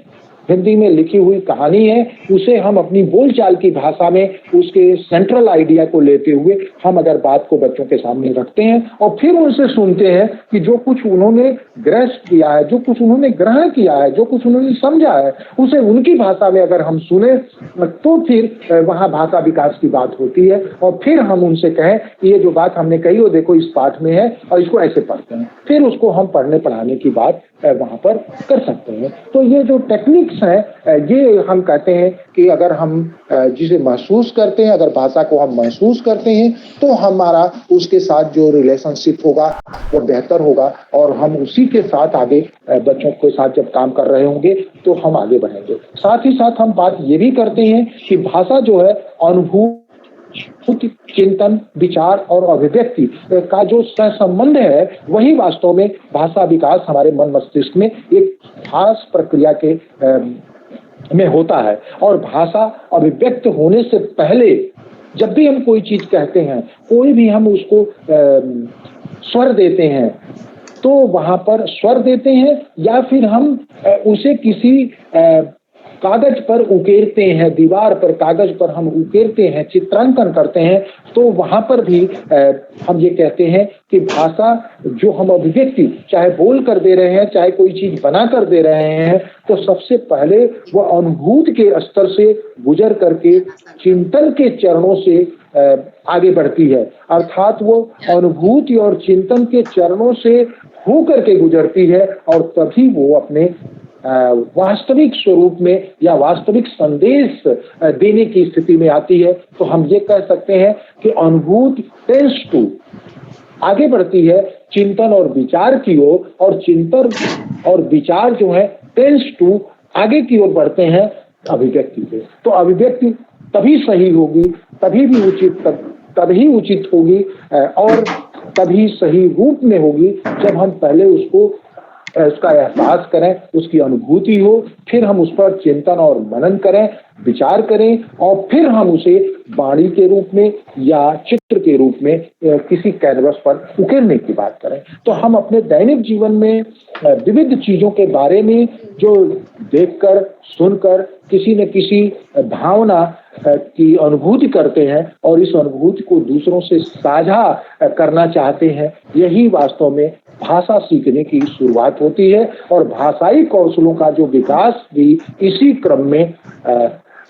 G: हिंदी में लिखी हुई कहानी है, उसे हम अपनी बोलचाल की भाषा में उसके सेंट्रल आइडिया को लेते हुए हम अगर बात को बच्चों के सामने रखते हैं और फिर उनसे सुनते हैं कि जो कुछ उन्होंने ग्रस्त किया है, जो कुछ उन्होंने ग्रहण किया है, जो कुछ उन्होंने समझा है, उसे उनकी भाषा में अगर हम सुने तो फिर वहाँ भाषा विकास की बात होती है। और फिर हम उनसे कहें ये जो बात हमने कही वो देखो इस पाठ में है और इसको ऐसे पढ़ते हैं, फिर उसको हम पढ़ने पढ़ाने की बात वहाँ पर कर सकते हैं। तो ये जो टेक्निक्स हैं ये हम कहते हैं कि अगर हम जिसे महसूस करते हैं, अगर भाषा को हम महसूस करते हैं तो हमारा उसके साथ जो रिलेशनशिप होगा वो बेहतर होगा और हम उसी के साथ आगे बच्चों के साथ जब काम कर रहे होंगे तो हम आगे बढ़ेंगे। साथ ही साथ हम बात ये भी करते हैं कि भाषा जो है अनुभूति, चिंतन, विचार और अभिव्यक्ति का जो सहसंबंध है वही वास्तव में भाषा विकास हमारे मन मस्तिष्क में एक खास प्रक्रिया के में होता है। और भाषा अभिव्यक्त होने से पहले जब भी हम कोई चीज कहते हैं, कोई भी हम उसको स्वर देते हैं तो वहां पर स्वर देते हैं या फिर हम उसे किसी कागज पर उकेरते हैं, दीवार पर कागज पर हम उकेरते हैं, चित्रांकन करते हैं, तो वहां पर भी हम ये कहते हैं कि भाषा जो हम अभिव्यक्ति चाहे बोल कर दे रहे हैं, चाहे कोई चीज बना कर दे रहे हैं, तो सबसे पहले वह अनुभूति के स्तर से गुजर करके चिंतन के चरणों से आगे बढ़ती है। अर्थात वो अनुभूति और चिंतन के चरणों से होकर के गुजरती है और तभी वो अपने वास्तविक स्वरूप में या वास्तविक संदेश देने की स्थिति में आती है। तो हम ये कह सकते हैं कि अनुभूति टेंस टू आगे बढ़ती है चिंतन और विचार की ओर, और चिंतन और विचार जो है टेंस टू आगे की ओर बढ़ते हैं अभिव्यक्ति पे। तो अभिव्यक्ति तभी सही होगी, तभी भी उचित, तभी उचित होगी और तभी सही रूप में होगी जब हम पहले उसका एहसास करें, उसकी अनुभूति हो, फिर हम उस पर चिंतन और मनन करें, विचार करें और फिर हम उसे वाणी के रूप में या चित्र के रूप में किसी कैनवस पर उकेरने की बात करें। तो हम अपने दैनिक जीवन में विविध चीजों के बारे में जो देखकर, सुनकर किसी न किसी भावना की अनुभूति करते हैं और इस अनुभूति को दूसरों से साझा करना चाहते हैं, यही वास्तव में भाषा सीखने की शुरुआत होती है। और भाषाई कौशलों का जो विकास भी इसी क्रम में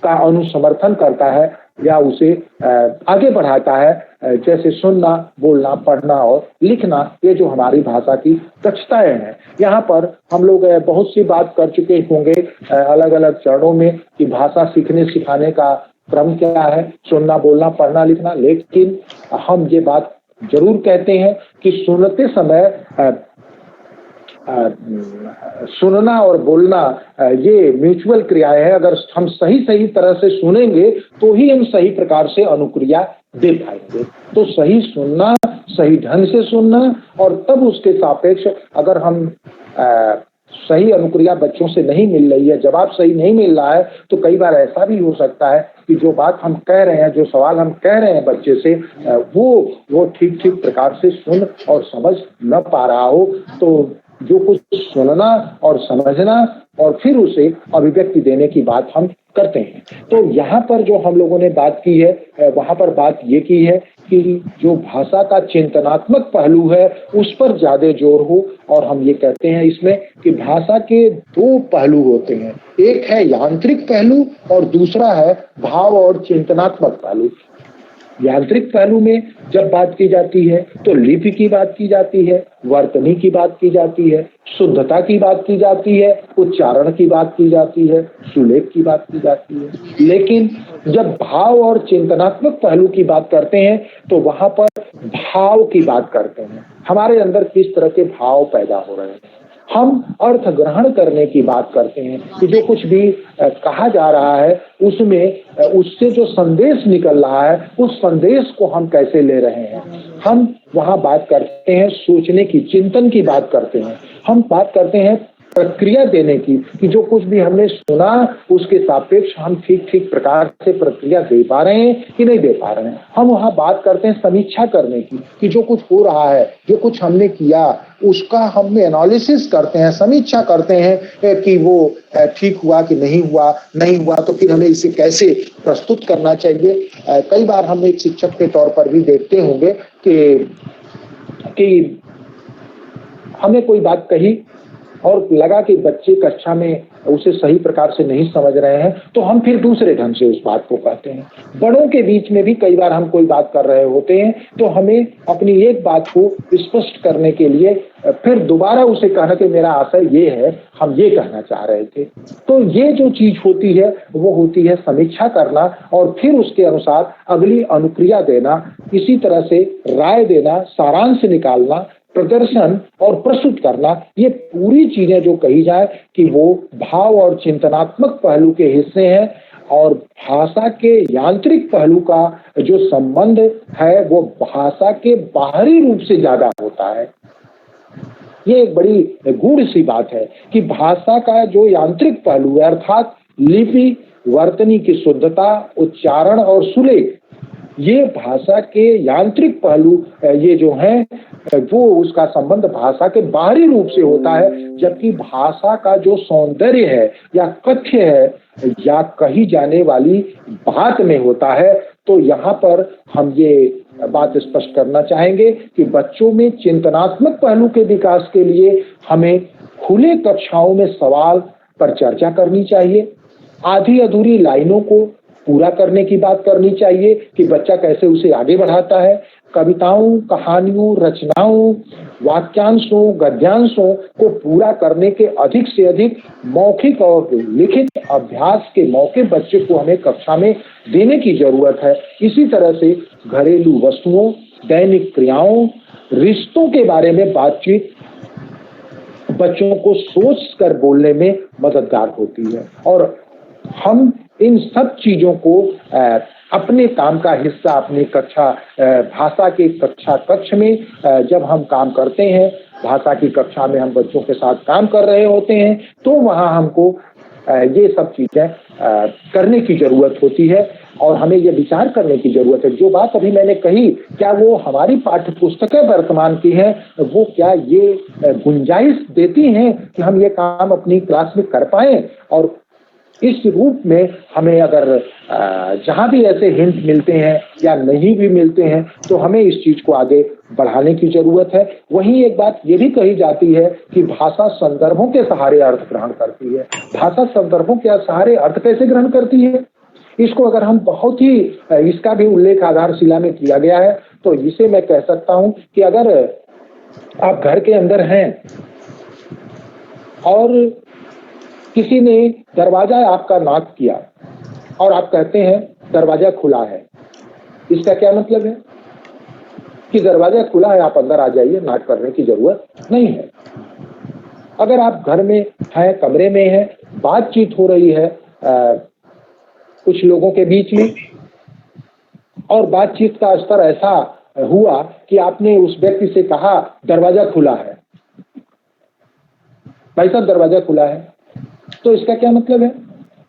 G: का अनुसमर्थन करता है या उसे आगे बढ़ाता है, जैसे सुनना, बोलना, पढ़ना और लिखना, ये जो हमारी भाषा की दक्षताएं हैं। यहाँ पर हम लोग बहुत सी बात कर चुके होंगे अलग अलग चरणों में कि भाषा सीखने सिखाने का क्रम क्या है, सुनना, बोलना, पढ़ना, लिखना। लेकिन हम ये बात जरूर कहते हैं कि सुनते समय सुनना और बोलना ये म्यूचुअल क्रियाएं हैं। अगर हम सही तरह से सुनेंगे तो ही हम सही प्रकार से अनुक्रिया दे पाएंगे। तो सही सुनना, सही ढंग से सुनना और तब उसके सापेक्ष अगर हम सही अनुक्रिया बच्चों से नहीं मिल रही है, जवाब सही नहीं मिल रहा है, तो कई बार ऐसा भी हो सकता है कि जो बात हम कह रहे हैं, जो सवाल हम कह रहे हैं बच्चे से, वो ठीक प्रकार से सुन और समझ न पा रहा हो। तो जो कुछ सुनना और समझना और फिर उसे अभिव्यक्ति देने की बात हम करते हैं। तो यहाँ पर जो हम लोगों ने बात की है, वहाँ पर बात ये की है कि जो भाषा का चिंतनात्मक पहलू है उस पर ज्यादा जोर हो। और हम ये कहते हैं इसमें कि भाषा के दो पहलू होते हैं, एक है यांत्रिक पहलू और दूसरा है भाव और चिंतनात्मक पहलू। यांत्रिक पहलू में जब बात की जाती है तो लिपि की बात की जाती है, वर्तनी की बात की जाती है, शुद्धता की बात की जाती है, उच्चारण की बात की जाती है, सुलेख की बात की जाती है। लेकिन जब भाव और चिंतनात्मक पहलू की बात करते हैं तो वहां पर भाव की बात करते हैं, हमारे अंदर किस तरह के भाव पैदा हो रहे हैं। हम अर्थ ग्रहण करने की बात करते हैं कि जो कुछ भी कहा जा रहा है उसमें उससे जो संदेश निकल रहा है उस संदेश को हम कैसे ले रहे हैं। हम वहाँ बात करते हैं सोचने की, चिंतन की बात करते हैं। हम बात करते हैं प्रक्रिया देने की, कि जो कुछ भी हमने सुना उसके सापेक्ष हम ठीक ठीक प्रकार से प्रतिक्रिया दे पा रहे हैं कि नहीं दे पा रहे हैं। हम वहाँ बात करते हैं समीक्षा करने की, कि जो कुछ हो रहा है, जो कुछ हमने किया उसका हम एनालिसिस करते हैं, समीक्षा करते हैं कि वो ठीक हुआ कि नहीं हुआ, नहीं हुआ तो फिर हमें इसे कैसे प्रस्तुत करना चाहिए। कई बार हम एक शिक्षक के तौर पर भी देखते होंगे कि हमने कोई बात कही और लगा कि बच्चे कक्षा में उसे सही प्रकार से नहीं समझ रहे हैं, तो हम फिर दूसरे ढंग से उस बात को कहते हैं। बड़ों के बीच में भी कई बार हम कोई बात कर रहे होते हैं तो हमें अपनी एक बात को स्पष्ट करने के लिए फिर दोबारा उसे कहना कि मेरा आशय ये है, हम ये कहना चाह रहे थे। तो ये जो चीज होती है वो होती है समीक्षा करना और फिर उसके अनुसार अगली अनुक्रिया देना, इसी तरह से राय देना, सारांश निकालना, प्रदर्शन और प्रस्तुत करना। ये पूरी चीजें जो कही जाए कि वो भाव और चिंतनात्मक पहलू के हिस्से हैं और भाषा के यांत्रिक पहलू का जो संबंध है वो भाषा के बाहरी रूप से ज्यादा होता है। ये एक बड़ी गूढ़ सी बात है कि भाषा का जो यांत्रिक पहलू है अर्थात लिपि, वर्तनी की शुद्धता, उच्चारण और सुलेख, ये भाषा के यांत्रिक पहलू ये जो हैं वो उसका संबंध भाषा के बाहरी रूप से होता है, जबकि भाषा का जो सौंदर्य है या कथ्य है या कही जाने वाली बात में होता है। तो यहाँ पर हम ये बात स्पष्ट करना चाहेंगे कि बच्चों में चिंतनात्मक पहलू के विकास के लिए हमें खुले कक्षाओं में सवाल पर चर्चा करनी चाहिए, आधी अधूरी लाइनों को पूरा करने की बात करनी चाहिए कि बच्चा कैसे उसे आगे बढ़ाता है, कविताओं, कहानियों, रचनाओं, वाक्यांशों, गद्यांशों को पूरा करने के अधिक से अधिक मौखिक और लिखित अभ्यास के मौके बच्चे को हमें कक्षा में देने की जरूरत है। इसी तरह से घरेलू वस्तुओं, दैनिक क्रियाओं, रिश्तों के बारे में बातचीत बच्चों को सोच कर बोलने में मददगार होती है और हम इन सब चीजों को अपने काम का हिस्सा अपनी कक्षा भाषा के कक्षा कक्ष में जब हम काम करते हैं, भाषा की कक्षा में हम बच्चों के साथ काम कर रहे होते हैं, तो वहाँ हमको ये सब चीजें करने की जरूरत होती है और हमें ये विचार करने की जरूरत है। जो बात अभी मैंने कही, क्या वो हमारी पाठ्य पुस्तकें वर्तमान की हैं, वो क्या ये गुंजाइश देती हैं कि हम ये काम अपनी क्लास में कर पाएं? और इस रूप में हमें अगर जहां भी ऐसे हिंट मिलते हैं या नहीं भी मिलते हैं तो हमें इस चीज को आगे बढ़ाने की जरूरत है। वहीं एक बात ये भी कही जाती है कि भाषा संदर्भों के सहारे अर्थ ग्रहण करती है। भाषा संदर्भों के सहारे अर्थ कैसे ग्रहण करती है, इसको अगर हम बहुत ही इसका भी उल्लेख आधारशिला में किया गया है तो इसे मैं कह सकता हूं कि अगर आप घर के अंदर हैं और किसी ने दरवाजा आपका नॉक किया और आप कहते हैं दरवाजा खुला है, इसका क्या मतलब है कि दरवाजा खुला है, आप अंदर आ जाइए, नॉक करने की जरूरत नहीं है। अगर आप घर में हैं, कमरे में हैं, बातचीत हो रही है कुछ लोगों के बीच में और बातचीत का स्तर ऐसा हुआ कि आपने उस व्यक्ति से कहा दरवाजा खुला है, भाई साहब दरवाजा खुला है, तो इसका क्या मतलब है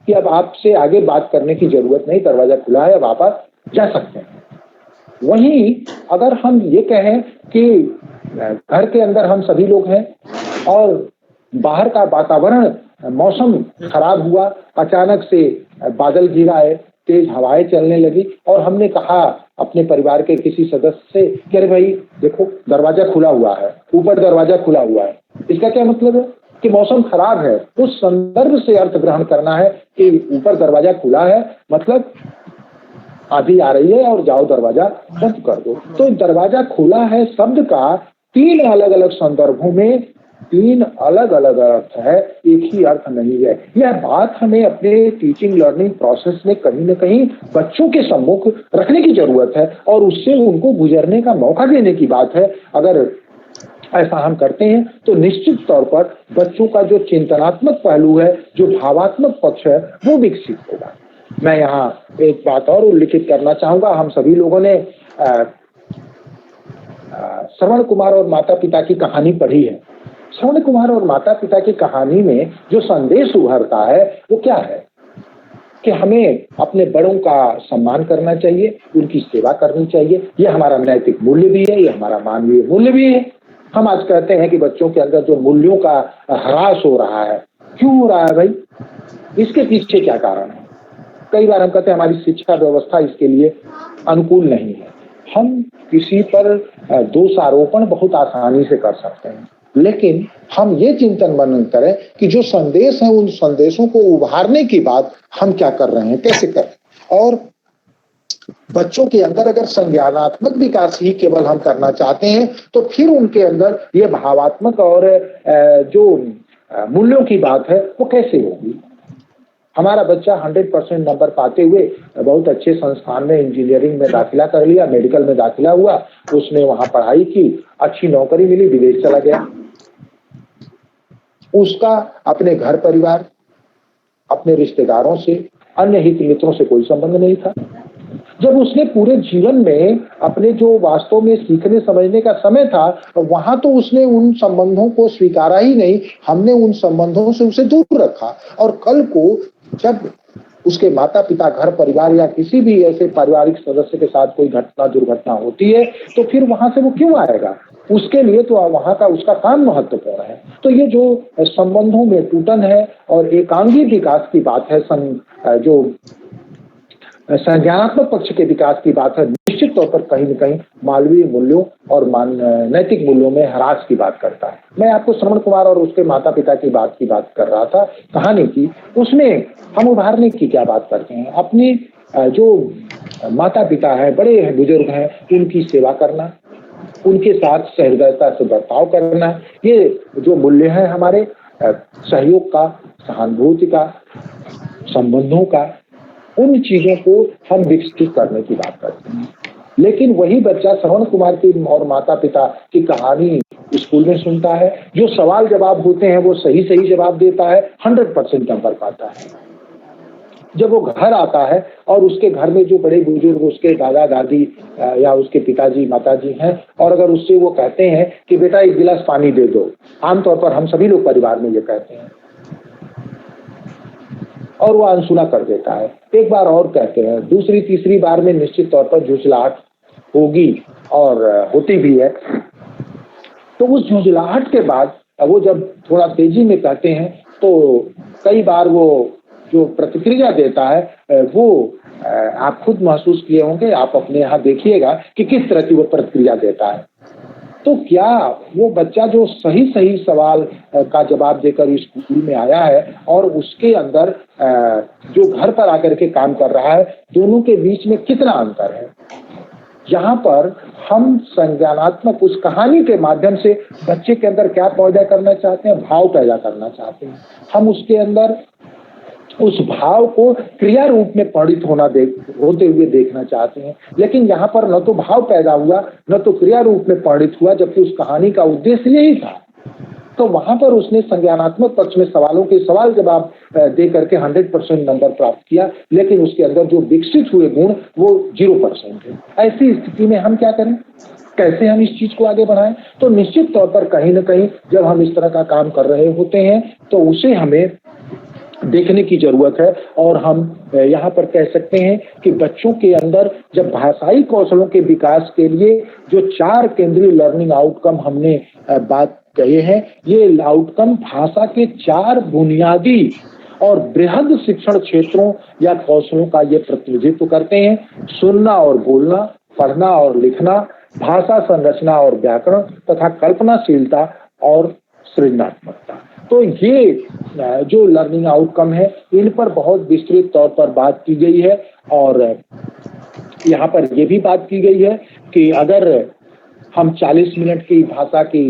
G: कि अब आपसे आगे बात करने की जरूरत नहीं, दरवाजा खुला है, अब आप जा सकते हैं। वहीं अगर हम ये कहें कि घर के अंदर हम सभी लोग हैं और बाहर का वातावरण, मौसम खराब हुआ, अचानक से बादल घिरा है, तेज हवाएं चलने लगी और हमने कहा अपने परिवार के किसी सदस्य से कि अरे भाई देखो दरवाजा खुला हुआ है, ऊपर दरवाजा खुला हुआ है, इसका क्या मतलब है कि मौसम खराब है। उस संदर्भ से अर्थ ग्रहण करना है कि ऊपर दरवाजा खुला है मतलब आंधी आ रही है और जाओ दरवाजा बंद कर दो। तो दरवाजा खुला है शब्द का 3 अलग अलग संदर्भों में 3 अलग अलग अर्थ है, एक ही अर्थ नहीं है। यह बात हमें अपने टीचिंग लर्निंग प्रोसेस में कहीं न कहीं बच्चों के सम्मुख रखने की जरूरत है और उससे उनको गुजरने का मौका देने की बात है। अगर ऐसा हम करते हैं तो निश्चित तौर पर बच्चों का जो चिंतनात्मक पहलू है, जो भावात्मक पक्ष है, वो विकसित होगा। मैं यहाँ एक बात और उल्लेखित करना चाहूंगा। हम सभी लोगों ने श्रवण कुमार और माता पिता की कहानी पढ़ी है। श्रवण कुमार और माता पिता की कहानी में जो संदेश उभरता है वो क्या है कि हमें अपने बड़ों का सम्मान करना चाहिए, उनकी सेवा करनी चाहिए। ये हमारा नैतिक मूल्य भी है, ये हमारा मानवीय मूल्य भी है। हम आज कहते हैं कि बच्चों के अंदर जो मूल्यों का ह्रास हो रहा है, क्यों हो रहा है भाई? इसके पीछे क्या कारण है? कई बार हम कहते हैं हमारी शिक्षा व्यवस्था इसके लिए अनुकूल नहीं है। हम किसी पर दोषारोपण बहुत आसानी से कर सकते हैं, लेकिन हम ये चिंतन मनन करें कि जो संदेश है उन संदेशों को उभारने की बात हम क्या कर रहे हैं, कैसे कर रहे हैं। और बच्चों के अंदर अगर संज्ञानात्मक विकास ही केवल हम करना चाहते हैं तो फिर उनके अंदर ये भावात्मक और जो मूल्यों की बात है वो कैसे होगी। हमारा बच्चा 100% नंबर पाते हुए बहुत अच्छे संस्थान में इंजीनियरिंग में दाखिला कर लिया, मेडिकल में दाखिला हुआ, उसने वहां पढ़ाई की, अच्छी नौकरी मिली, विदेश चला गया। उसका अपने घर परिवार, अपने रिश्तेदारों से, अन्य हित मित्रों से कोई संबंध नहीं था। जब उसने पूरे जीवन में अपने जो वास्तव में सीखने समझने का समय था, वहां तो उसने उन संबंधों को स्वीकारा ही नहीं, हमने उन संबंधों से उसे दूर रखा। और कल को जब उसके माता पिता, घर परिवार या किसी भी ऐसे पारिवारिक सदस्य के साथ कोई घटना दुर्घटना होती है तो फिर वहां से वो क्यों आएगा? उसके लिए तो वहां का उसका काम महत्वपूर्ण है। तो ये जो संबंधों में टूटन है और एकांगी विकास की बात है, जो संज्ञानात्मक पक्ष के विकास की बात है, निश्चित तौर पर कहीं न कहीं मानवीय मूल्यों और नैतिक मूल्यों में ह्रास की बात करता है। मैं आपको श्रवण कुमार और उसके माता पिता की बात कर रहा था, कहानी की। उसमें हम उभारने की क्या बात करते हैं? अपने जो माता पिता है, बड़े हैं, बुजुर्ग हैं, उनकी सेवा करना, उनके साथ सहृदयता से बर्ताव करना, ये जो मूल्य है हमारे सहयोग का, सहानुभूति का, संबंधों का, उन चीजों को हम विकसित करने की बात करते हैं। लेकिन वही बच्चा श्रवण कुमार की और माता पिता की कहानी स्कूल में सुनता है, जो सवाल जवाब होते हैं वो सही जवाब देता है, 100% नंबर पाता है। जब वो घर आता है और उसके घर में जो बड़े बुजुर्ग, उसके दादा दादी या उसके पिताजी माताजी हैं, और अगर उससे वो कहते हैं कि बेटा एक गिलास पानी दे दो, आमतौर पर हम सभी लोग परिवार में ये कहते हैं, और वो अनसुना कर देता है। एक बार और कहते हैं, दूसरी तीसरी बार में निश्चित तौर पर झुंझलाहट होगी और होती भी है। तो उस झुंझलाहट के बाद वो जब थोड़ा तेजी में कहते हैं तो कई बार वो जो प्रतिक्रिया देता है वो आप खुद महसूस किए होंगे, आप अपने यहाँ देखिएगा कि किस तरह की वो प्रतिक्रिया देता है। तो क्या वो बच्चा जो सही सवाल का जवाब देकर स्कूल में आया है और उसके अंदर जो घर पर आकर के काम कर रहा है, दोनों के बीच में कितना अंतर है? यहाँ पर हम संज्ञानात्मक उस कहानी के माध्यम से बच्चे के अंदर क्या पैदा करना चाहते हैं? भाव पैदा करना चाहते हैं। हम उसके अंदर उस भाव को क्रिया रूप में परिणित होते हुए देखना चाहते हैं। लेकिन यहाँ पर न तो भाव पैदा हुआ, न तो क्रिया रूप में परिणित हुआ, जबकि उस कहानी का उद्देश्य यही था। तो वहां पर उसने संज्ञानात्मक पक्ष में सवालों के सवाल जवाब दे करके 100% नंबर प्राप्त किया, लेकिन उसके अंदर जो विकसित हुए गुण वो 0% है। ऐसी स्थिति में हम क्या करें? कैसे हम इस चीज को आगे बढ़ाएं? तो निश्चित तौर पर कहीं न कहीं जब हम इस तरह का काम कर रहे होते हैं तो उसे हमें देखने की जरूरत है। और हम यहाँ पर कह सकते हैं कि बच्चों के अंदर जब भाषाई कौशलों के विकास के लिए जो 4 केंद्रीय लर्निंग आउटकम हमने बात कहे हैं, ये आउटकम भाषा के 4 बुनियादी और बृहद शिक्षण क्षेत्रों या कौशलों का ये प्रतिनिधित्व करते हैं। सुनना और बोलना, पढ़ना और लिखना, भाषा संरचना और व्याकरण तथा कल्पनाशीलता और सृजनात्मकता। तो ये जो लर्निंग आउटकम है, इन पर बहुत विस्तृत तौर पर बात की गई है। और यहाँ पर ये भी बात की गई है कि अगर हम 40 मिनट की भाषा की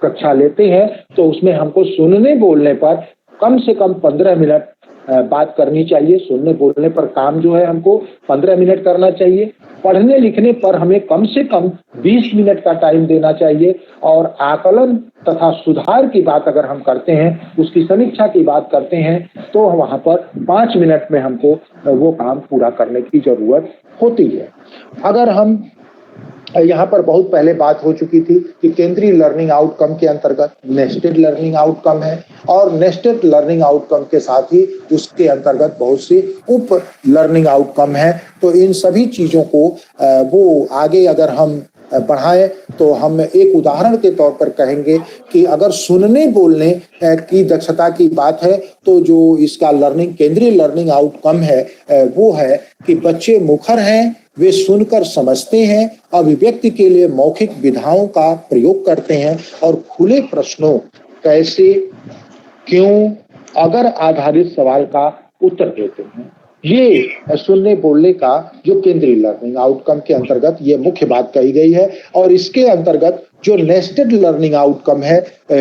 G: कक्षा लेते हैं तो उसमें हमको सुनने बोलने पर कम से कम 15 मिनट बात करनी चाहिए। सुनने बोलने पर काम जो है हमको 15 मिनट करना चाहिए। पढ़ने लिखने पर हमें कम से कम 20 मिनट का टाइम देना चाहिए। और आकलन तथा सुधार की बात अगर हम करते हैं, उसकी समीक्षा की बात करते हैं, तो वहां पर 5 मिनट में हमको वो काम पूरा करने की जरूरत होती है। अगर हम यहाँ पर बहुत पहले बात हो चुकी थी कि केंद्रीय लर्निंग आउटकम के अंतर्गत नेस्टेड लर्निंग आउटकम है और नेस्टेड लर्निंग आउटकम के साथ ही उसके अंतर्गत बहुत सी उप लर्निंग आउटकम है। तो इन सभी चीजों को वो आगे अगर हम बढ़ाएं तो हम एक उदाहरण के तौर पर कहेंगे कि अगर सुनने बोलने की दक्षता की बात है तो जो इसका केंद्रीय लर्निंग आउटकम है वो है कि बच्चे मुखर हैं, वे सुनकर समझते हैं, अभिव्यक्ति के लिए मौखिक विधाओं का प्रयोग करते हैं और खुले प्रश्नों कैसे, क्यों, अगर आधारित सवाल का उत्तर देते हैं। ये सुनने बोलने का जो केंद्रीय लर्निंग आउटकम के अंतर्गत ये मुख्य बात कही गई है। और इसके अंतर्गत जो नेस्टेड लर्निंग आउटकम है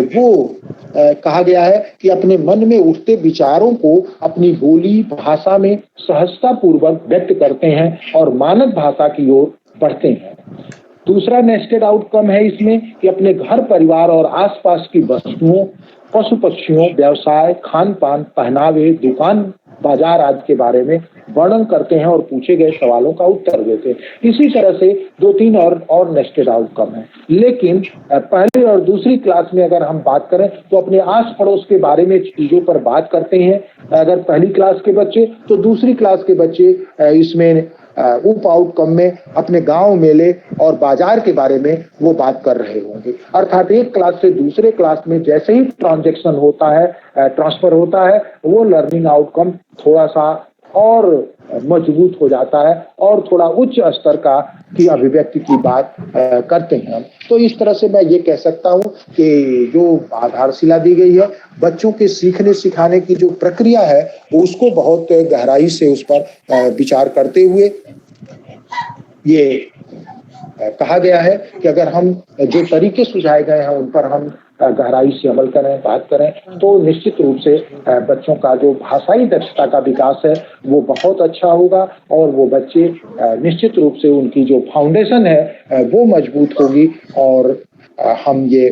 G: वो कहा गया है कि अपने मन में उठते विचारों को अपनी बोली भाषा में सहजता पूर्वक व्यक्त करते हैं और मानक भाषा की ओर बढ़ते हैं। दूसरा नेस्टेड आउटकम है इसमें कि अपने घर परिवार और आसपास की वस्तुओं, पशु पक्षियों, व्यवसाय, खान पान, पहनावे, दुकान बाजार आदि के बारे में वर्णन करते हैं और पूछे गए सवालों का उत्तर देते हैं। इसी तरह से 2-3 और नेस्टेड आउटकम है। लेकिन पहली और दूसरी क्लास में अगर हम बात करें तो अपने आस पड़ोस के बारे में चीजों पर बात करते हैं अगर पहली क्लास के बच्चे, तो दूसरी क्लास के बच्चे इसमें उप आउटकम में अपने गांव, मेले और बाजार के बारे में वो बात कर रहे होंगे। अर्थात एक क्लास से दूसरे क्लास में जैसे ही ट्रांजैक्शन होता है, ट्रांसफर होता है, वो लर्निंग आउटकम थोड़ा सा और मजबूत हो जाता है और थोड़ा उच्च स्तर की अभिव्यक्ति की बात करते हैं हम। तो इस तरह से मैं ये कह सकता हूँ कि जो आधारशिला दी गई है बच्चों के सीखने सिखाने की जो प्रक्रिया है उसको बहुत गहराई से उस पर विचार करते हुए ये कहा गया है कि अगर हम जो तरीके सुझाए गए हैं उन पर हम गहराई से अमल करें, बात करें, तो निश्चित रूप से बच्चों का जो भाषाई दक्षता का विकास है वो बहुत अच्छा होगा और वो बच्चे निश्चित रूप से उनकी जो फाउंडेशन है वो मजबूत होगी। और हम ये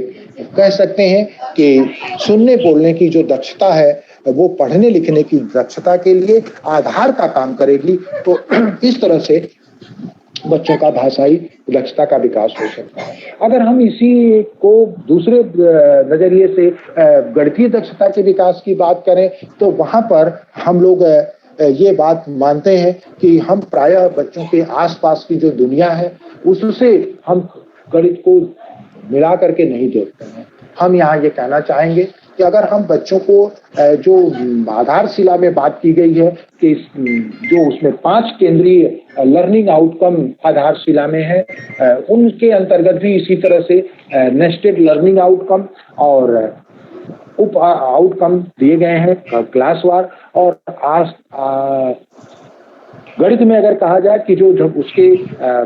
G: कह सकते हैं कि सुनने बोलने की जो दक्षता है वो पढ़ने लिखने की दक्षता के लिए आधार का काम करेगी। तो इस तरह से बच्चों का भाषाई दक्षता का विकास हो सकता है। अगर हम इसी को दूसरे नजरिए से गणितीय दक्षता के विकास की बात करें तो वहां पर हम लोग ये बात मानते हैं कि हम प्रायः बच्चों के आसपास की जो दुनिया है उससे हम गणित को मिला करके नहीं देखते हैं। हम यहाँ ये कहना चाहेंगे कि अगर हम बच्चों को जो आधारशिला में बात की गई है कि जो उसमें 5 केंद्रीय लर्निंग आउटकम आधारशिला में है उनके अंतर्गत भी इसी तरह से नेस्टेड लर्निंग आउटकम और उप आउटकम दिए गए हैं क्लासवार। और गणित में अगर कहा जाए कि जो उसके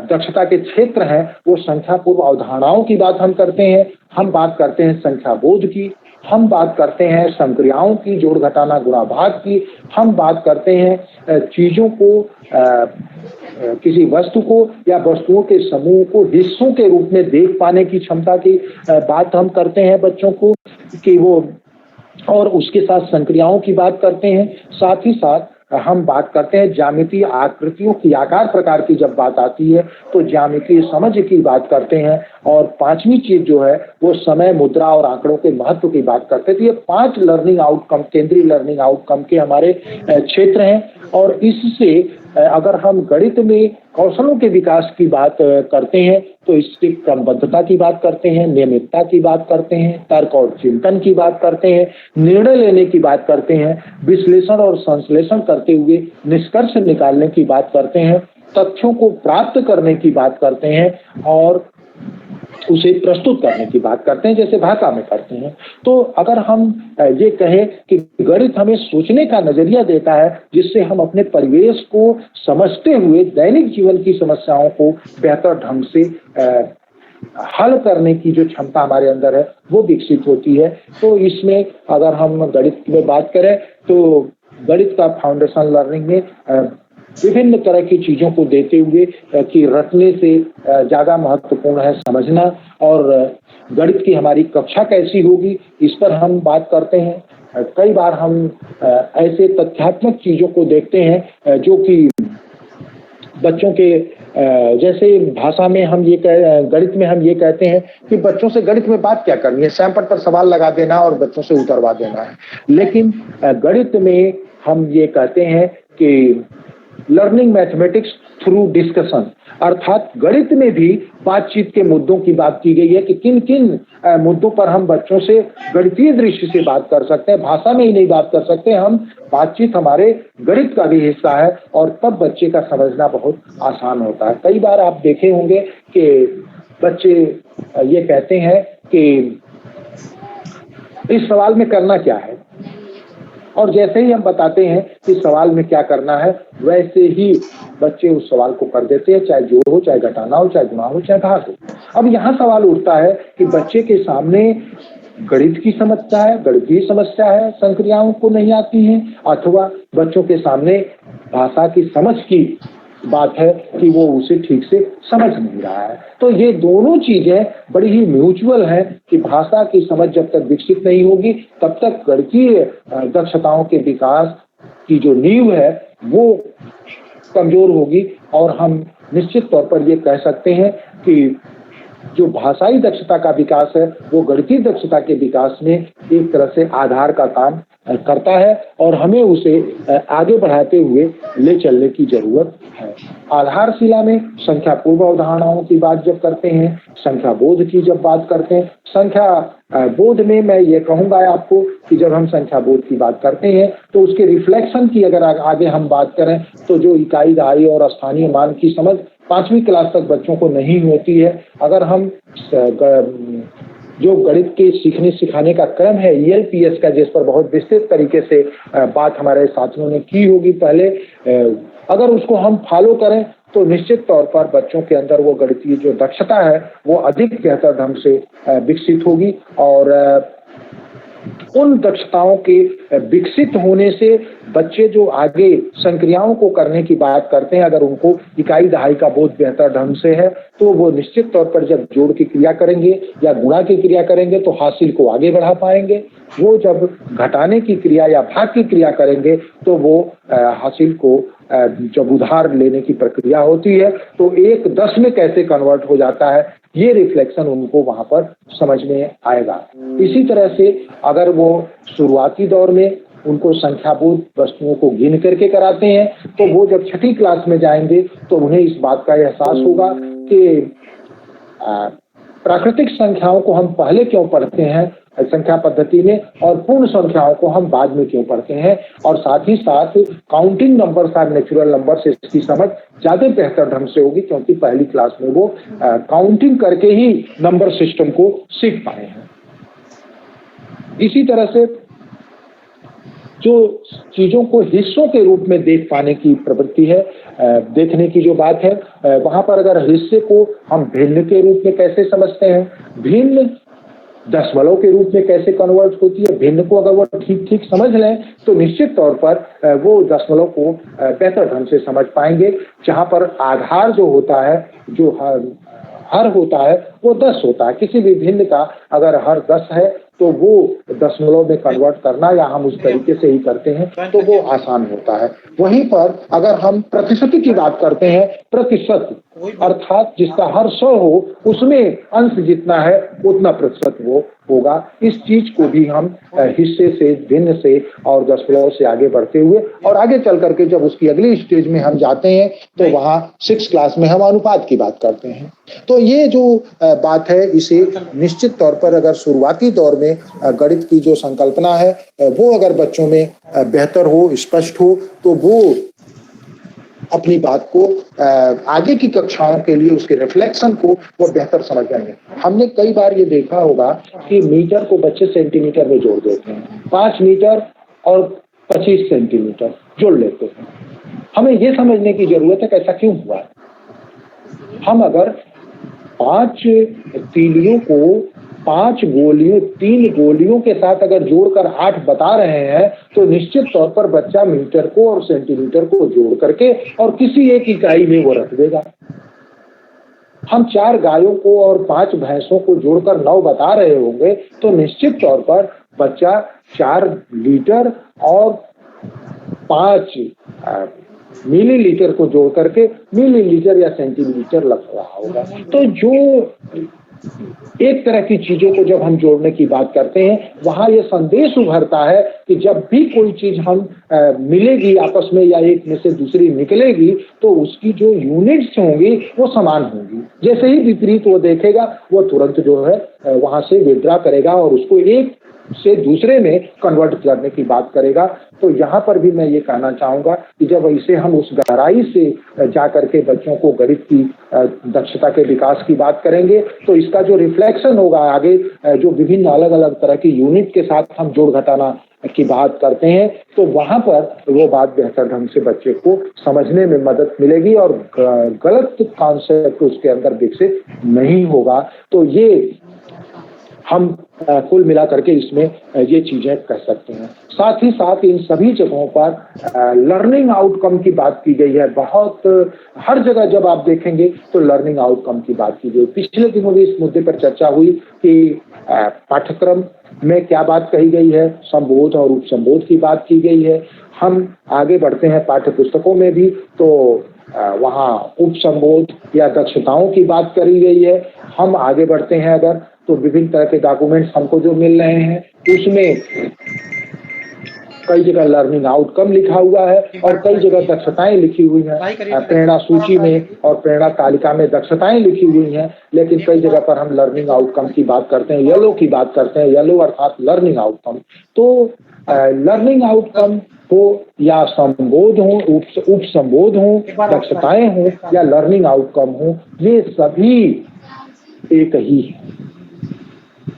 G: दक्षता के क्षेत्र हैं वो संख्या पूर्व अवधारणाओं की बात हम करते हैं, हम बात करते हैं संख्या बोध की, हम बात करते हैं संक्रियाओं की, जोड़ घटाना गुणा भाग की, हम बात करते हैं चीजों को किसी वस्तु को या वस्तुओं के समूह को हिस्सों के रूप में देख पाने की क्षमता की बात हम करते हैं बच्चों को कि वो, और उसके साथ संक्रियाओं की बात करते हैं। साथ ही साथ हम बात करते हैं ज्यामितीय आकृतियों की, आकार प्रकार की जब बात आती है तो ज्यामितीय समझ की बात करते हैं। और 5वीं चीज जो है वो समय, मुद्रा और आंकड़ों के महत्व की बात करते हैं। तो ये 5 लर्निंग आउटकम केंद्रीय लर्निंग आउटकम के हमारे क्षेत्र हैं। और इससे अगर हम गणित में कौशलों के विकास की बात करते हैं तो इससे क्रमबद्धता की बात करते हैं, नियमितता की बात करते हैं, तर्क और चिंतन की बात करते हैं, निर्णय लेने की बात करते हैं, विश्लेषण और संश्लेषण करते हुए निष्कर्ष निकालने की बात करते हैं, तथ्यों को प्राप्त करने की बात करते हैं और उसे प्रस्तुत करने की बात करते हैं जैसे भाषा में करते हैं। तो अगर हम ये कहें कि गणित हमें सोचने का नजरिया देता है जिससे हम अपने परिवेश को समझते हुए दैनिक जीवन की समस्याओं को बेहतर ढंग से हल करने की जो क्षमता हमारे अंदर है वो विकसित होती है। तो इसमें अगर हम गणित में बात करें तो गणित का फाउंडेशन लर्निंग में विभिन्न तरह की चीजों को देते हुए कि रटने से ज्यादा महत्वपूर्ण है समझना, और गणित की हमारी कक्षा कैसी होगी इस पर हम बात करते हैं। कई बार हम ऐसे तथ्यात्मक चीजों को देखते हैं जो कि बच्चों के जैसे भाषा में हम ये गणित में हम ये कहते हैं कि बच्चों से गणित में बात क्या करनी है, सैंपल पर सवाल लगा देना और बच्चों से उतरवा देना है। लेकिन गणित में हम ये कहते हैं कि लर्निंग मैथमेटिक्स थ्रू डिस्कशन, अर्थात गणित में भी बातचीत के मुद्दों की बात की गई है कि किन किन मुद्दों पर हम बच्चों से गणितीय दृष्टि से बात कर सकते हैं। भाषा में ही नहीं बात कर सकते हम, बातचीत हमारे गणित का भी हिस्सा है और तब बच्चे का समझना बहुत आसान होता है। कई बार आप देखे होंगे कि बच्चे ये कहते हैं कि इस सवाल में करना क्या है, और जैसे ही हम बताते हैं कि सवाल में क्या करना है वैसे ही बच्चे उस सवाल को कर देते हैं, चाहे जोड़ हो, चाहे घटाना हो, चाहे गुणा हो, चाहे घात हो। अब यहाँ सवाल उठता है कि बच्चे के सामने गणित की समस्या है, गणितीय समस्या है, संक्रियाओं को नहीं आती हैं, अथवा बच्चों के सामने भाषा की समझ की बात है कि वो उसे ठीक से समझ नहीं रहा है। तो ये दोनों चीजें बड़ी ही म्यूचुअल हैं कि भाषा की समझ जब तक विकसित नहीं होगी तब तक गणितीय दक्षताओं के विकास की जो नींव है वो कमजोर होगी, और हम निश्चित तौर पर ये कह सकते हैं कि जो भाषाई दक्षता का विकास है वो गणितीय दक्षता के विकास में एक तरह से आधार का काम करता है, और हमें उसे आगे बढ़ाते हुए ले चलने की जरूरत है। आधारशिला में संख्या पूर्व अवधारणाओं की बात जब करते हैं, संख्या बोध की जब बात करते हैं, संख्या बोध में मैं ये कहूंगा आपको कि जब हम संख्या बोध की बात करते हैं तो उसके रिफ्लेक्शन की अगर आगे हम बात करें तो जो इकाई दहाई और स्थानीय मान की समझ 5वीं क्लास तक बच्चों को नहीं होती है। अगर हम जो गणित के सीखने सिखाने का क्रम है ELPS का, जिस पर बहुत विस्तृत तरीके से बात हमारे साथियों ने की होगी पहले, अगर उसको हम फॉलो करें तो निश्चित तौर पर बच्चों के अंदर वो गणितीय जो दक्षता है वो अधिक बेहतर ढंग से विकसित होगी, और उन दक्षताओं के विकसित होने से बच्चे जो आगे संक्रियाओं को करने की बात करते हैं, अगर उनको इकाई दहाई का बोध बेहतर ढंग से है तो वो निश्चित तौर पर जब जोड़ की क्रिया करेंगे या गुणा की क्रिया करेंगे तो हासिल को आगे बढ़ा पाएंगे। वो जब घटाने की क्रिया या भाग की क्रिया करेंगे तो वो हासिल को जब उधार लेने की प्रक्रिया होती है तो 1/10 में कैसे कन्वर्ट हो जाता है, ये रिफ्लेक्शन उनको वहां पर समझ में आएगा। इसी तरह से अगर वो शुरुआती दौर में उनको संख्याबोध वस्तुओं को गिन करके कराते हैं तो वो जब 6ठी क्लास में जाएंगे तो उन्हें इस बात का एहसास होगा कि प्राकृतिक संख्याओं को हम पहले क्यों पढ़ते हैं संख्या पद्धति में, और पूर्ण संख्याओं को हम बाद में क्यों पढ़ते हैं, और साथ ही साथ काउंटिंग नंबर्स और नेचुरल नंबर्स इसकी समझ ज्यादा बेहतर ढंग से होगी, क्योंकि पहली क्लास में वो काउंटिंग करके ही नंबर सिस्टम को सीख पाए हैं। इसी तरह से जो चीजों को हिस्सों के रूप में देख पाने की प्रवृत्ति है, देखने की जो बात है, वहां पर अगर हिस्से को हम भिन्न के रूप में कैसे समझते हैं, भिन्न दशमलव के रूप में कैसे कन्वर्ट होती है, भिन्न को अगर वो ठीक समझ लें तो निश्चित तौर पर वो दशमलव को बेहतर ढंग से समझ पाएंगे। जहां पर आधार जो होता है, जो हर होता है वो 10 होता है, किसी भी भिन्न का अगर हर 10 है तो वो दशमलव में कन्वर्ट करना, या हम उस तरीके से ही करते हैं तो वो आसान होता है। वहीं पर अगर हम प्रतिशत की बात करते हैं, प्रतिशत अर्थात जिसका हर 100 हो उसमें अंश जितना है उतना प्रतिशत वो होगा। इस चीज को भी हम हिस्से से, भिन्न से और दशमलव से आगे बढ़ते हुए और आगे चल करके जब उसकी अगली स्टेज में हम जाते हैं तो वहाँ 6 क्लास में हम अनुपात की बात करते हैं। तो ये जो बात है इसे निश्चित तौर पर अगर शुरुआती दौर में गणित की जो संकल्पना है वो अगर बच्चों में बेहतर हो, स्पष्ट हो, तो वो अपनी बात को आगे की कक्षाओं के लिए उसके रिफ्लेक्शन को वो बेहतर समझ जाएंगे। हमने कई बार ये देखा होगा कि मीटर को बच्चे सेंटीमीटर में जोड़ देते हैं, 5 मीटर और 25 सेंटीमीटर जोड़ लेते हैं। हमें ये समझने की जरूरत है कि ऐसा क्यों हुआ। हम अगर 5 तीलियों को 3 गोलियों के साथ अगर जोड़कर 8 बता रहे हैं तो निश्चित तौर पर बच्चा मीटर को और सेंटीमीटर को जोड़ करके और किसी एक इकाई में वो रख देगा। हम 4 गायों को और 5 भैंसों को जोड़कर 9 बता रहे होंगे तो निश्चित तौर पर बच्चा 4 लीटर और 5 मिलीलीटर को जोड़ करके मिलीलीटर या सेंटीमीटर लग रहा होगा। तो जो एक तरह की चीजों को जब हम जोड़ने की बात करते हैं, वहां ये संदेश उभरता है कि जब भी कोई चीज हम मिलेगी आपस में या एक में से दूसरी निकलेगी, तो उसकी जो यूनिट्स होंगी वो समान होंगी। जैसे ही विपरीत वो देखेगा, वो तुरंत जो है वहां से विड्रॉ करेगा और उसको एक से दूसरे में कन्वर्ट करने की बात करेगा। तो यहाँ पर भी मैं ये कहना चाहूंगा कि जब इसे हम उस गहराई से जा करके बच्चों को गणित की दक्षता के विकास की बात करेंगे, तो इसका जो रिफ्लेक्शन होगा आगे, जो विभिन्न अलग अलग तरह की यूनिट के साथ हम जोड़ घटाना की बात करते हैं, तो वहां पर वो बात बेहतर ढंग से बच्चे को समझने में मदद मिलेगी और गलत कॉन्सेप्ट उसके अंदर विकसित नहीं होगा। तो ये हम कुल मिला करके इसमें ये चीजें कह सकते हैं। साथ ही साथ इन सभी जगहों पर लर्निंग आउटकम की बात की गई है। बहुत हर जगह जब आप देखेंगे तो लर्निंग आउटकम की बात की गई। पिछले दिनों भी इस मुद्दे पर चर्चा हुई कि पाठ्यक्रम में क्या बात कही गई है, संबोध और उपसंबोध की बात की गई है। हम आगे बढ़ते हैं पाठ्य पुस्तकों में भी, तो वहाँ उपसंबोध या दक्षताओं की बात करी गई है। हम आगे बढ़ते हैं अगर, तो विभिन्न तरह के डॉक्यूमेंट्स हमको जो मिल रहे हैं उसमें कई जगह लर्निंग आउटकम लिखा हुआ है और कई जगह दक्षताएं लिखी हुई हैं। प्रेरणा सूची में और प्रेरणा तालिका में दक्षताएं लिखी हुई हैं, लेकिन कई जगह पर हम लर्निंग आउटकम की बात करते हैं, येलो की बात करते हैं, येलो अर्थात लर्निंग आउटकम। तो लर्निंग आउटकम हो या संबोध हो, उपसंबोध हो, दक्षताएं हो या लर्निंग आउटकम हो, ये सभी एक ही है,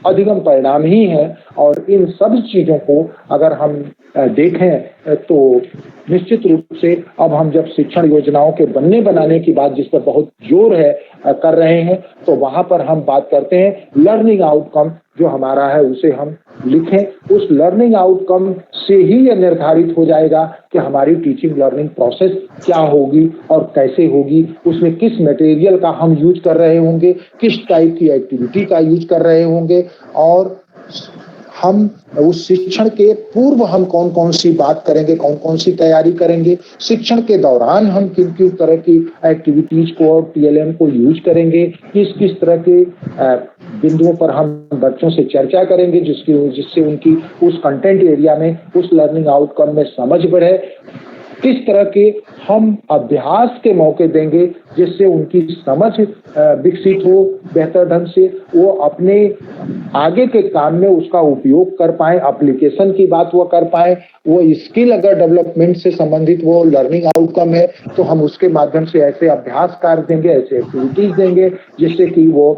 G: अधिगम परिणाम ही है। और इन सब चीजों को अगर हम देखें तो निश्चित रूप से अब हम जब शिक्षण योजनाओं के बनने बनाने की बात जिस पर बहुत जोर है कर रहे हैं, तो वहां पर हम बात करते हैं लर्निंग आउटकम जो हमारा है उसे हम लिखें। उस लर्निंग आउटकम से ही यह निर्धारित हो जाएगा कि हमारी टीचिंग लर्निंग प्रोसेस क्या होगी और कैसे होगी, उसमें किस मटेरियल का हम यूज कर रहे होंगे, किस टाइप की एक्टिविटी का यूज कर रहे होंगे, और हम उस शिक्षण के पूर्व हम कौन कौन सी बात करेंगे, कौन कौन सी तैयारी करेंगे, शिक्षण के दौरान हम किन किन तरह की एक्टिविटीज को और TLM को यूज करेंगे, किस किस तरह के बिंदुओं पर हम बच्चों से चर्चा करेंगे जिससे उनकी उस कंटेंट एरिया में, उस लर्निंग आउटकम में समझ बढ़े, किस तरह के हम अभ्यास के मौके देंगे जिससे उनकी समझ विकसित हो बेहतर ढंग से, वो अपने आगे के काम में उसका उपयोग कर पाए, एप्लीकेशन की बात वो कर पाए, वो स्किल अगर डेवलपमेंट से संबंधित वो लर्निंग आउटकम है तो हम उसके माध्यम से ऐसे अभ्यास कार्य देंगे, ऐसे एक्टिविटीज देंगे जिससे कि वो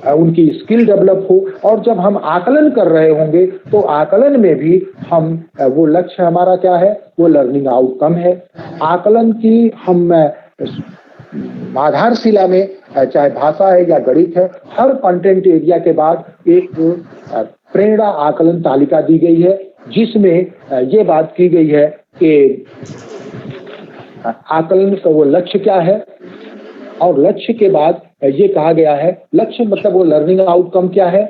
G: उनकी स्किल डेवलप हो। और जब हम आकलन कर रहे होंगे तो आकलन में भी हम वो लक्ष्य हमारा क्या है, वो लर्निंग आउटकम है। आकलन की हम आधारशिला में चाहे भाषा है या गणित है, हर कंटेंट एरिया के बाद एक प्रेरणा आकलन तालिका दी गई है जिसमें ये बात की गई है कि आकलन का वो लक्ष्य क्या है, और लक्ष्य के बाद ये कहा गया है, लक्ष्य मतलब वो लर्निंग आउटकम क्या है,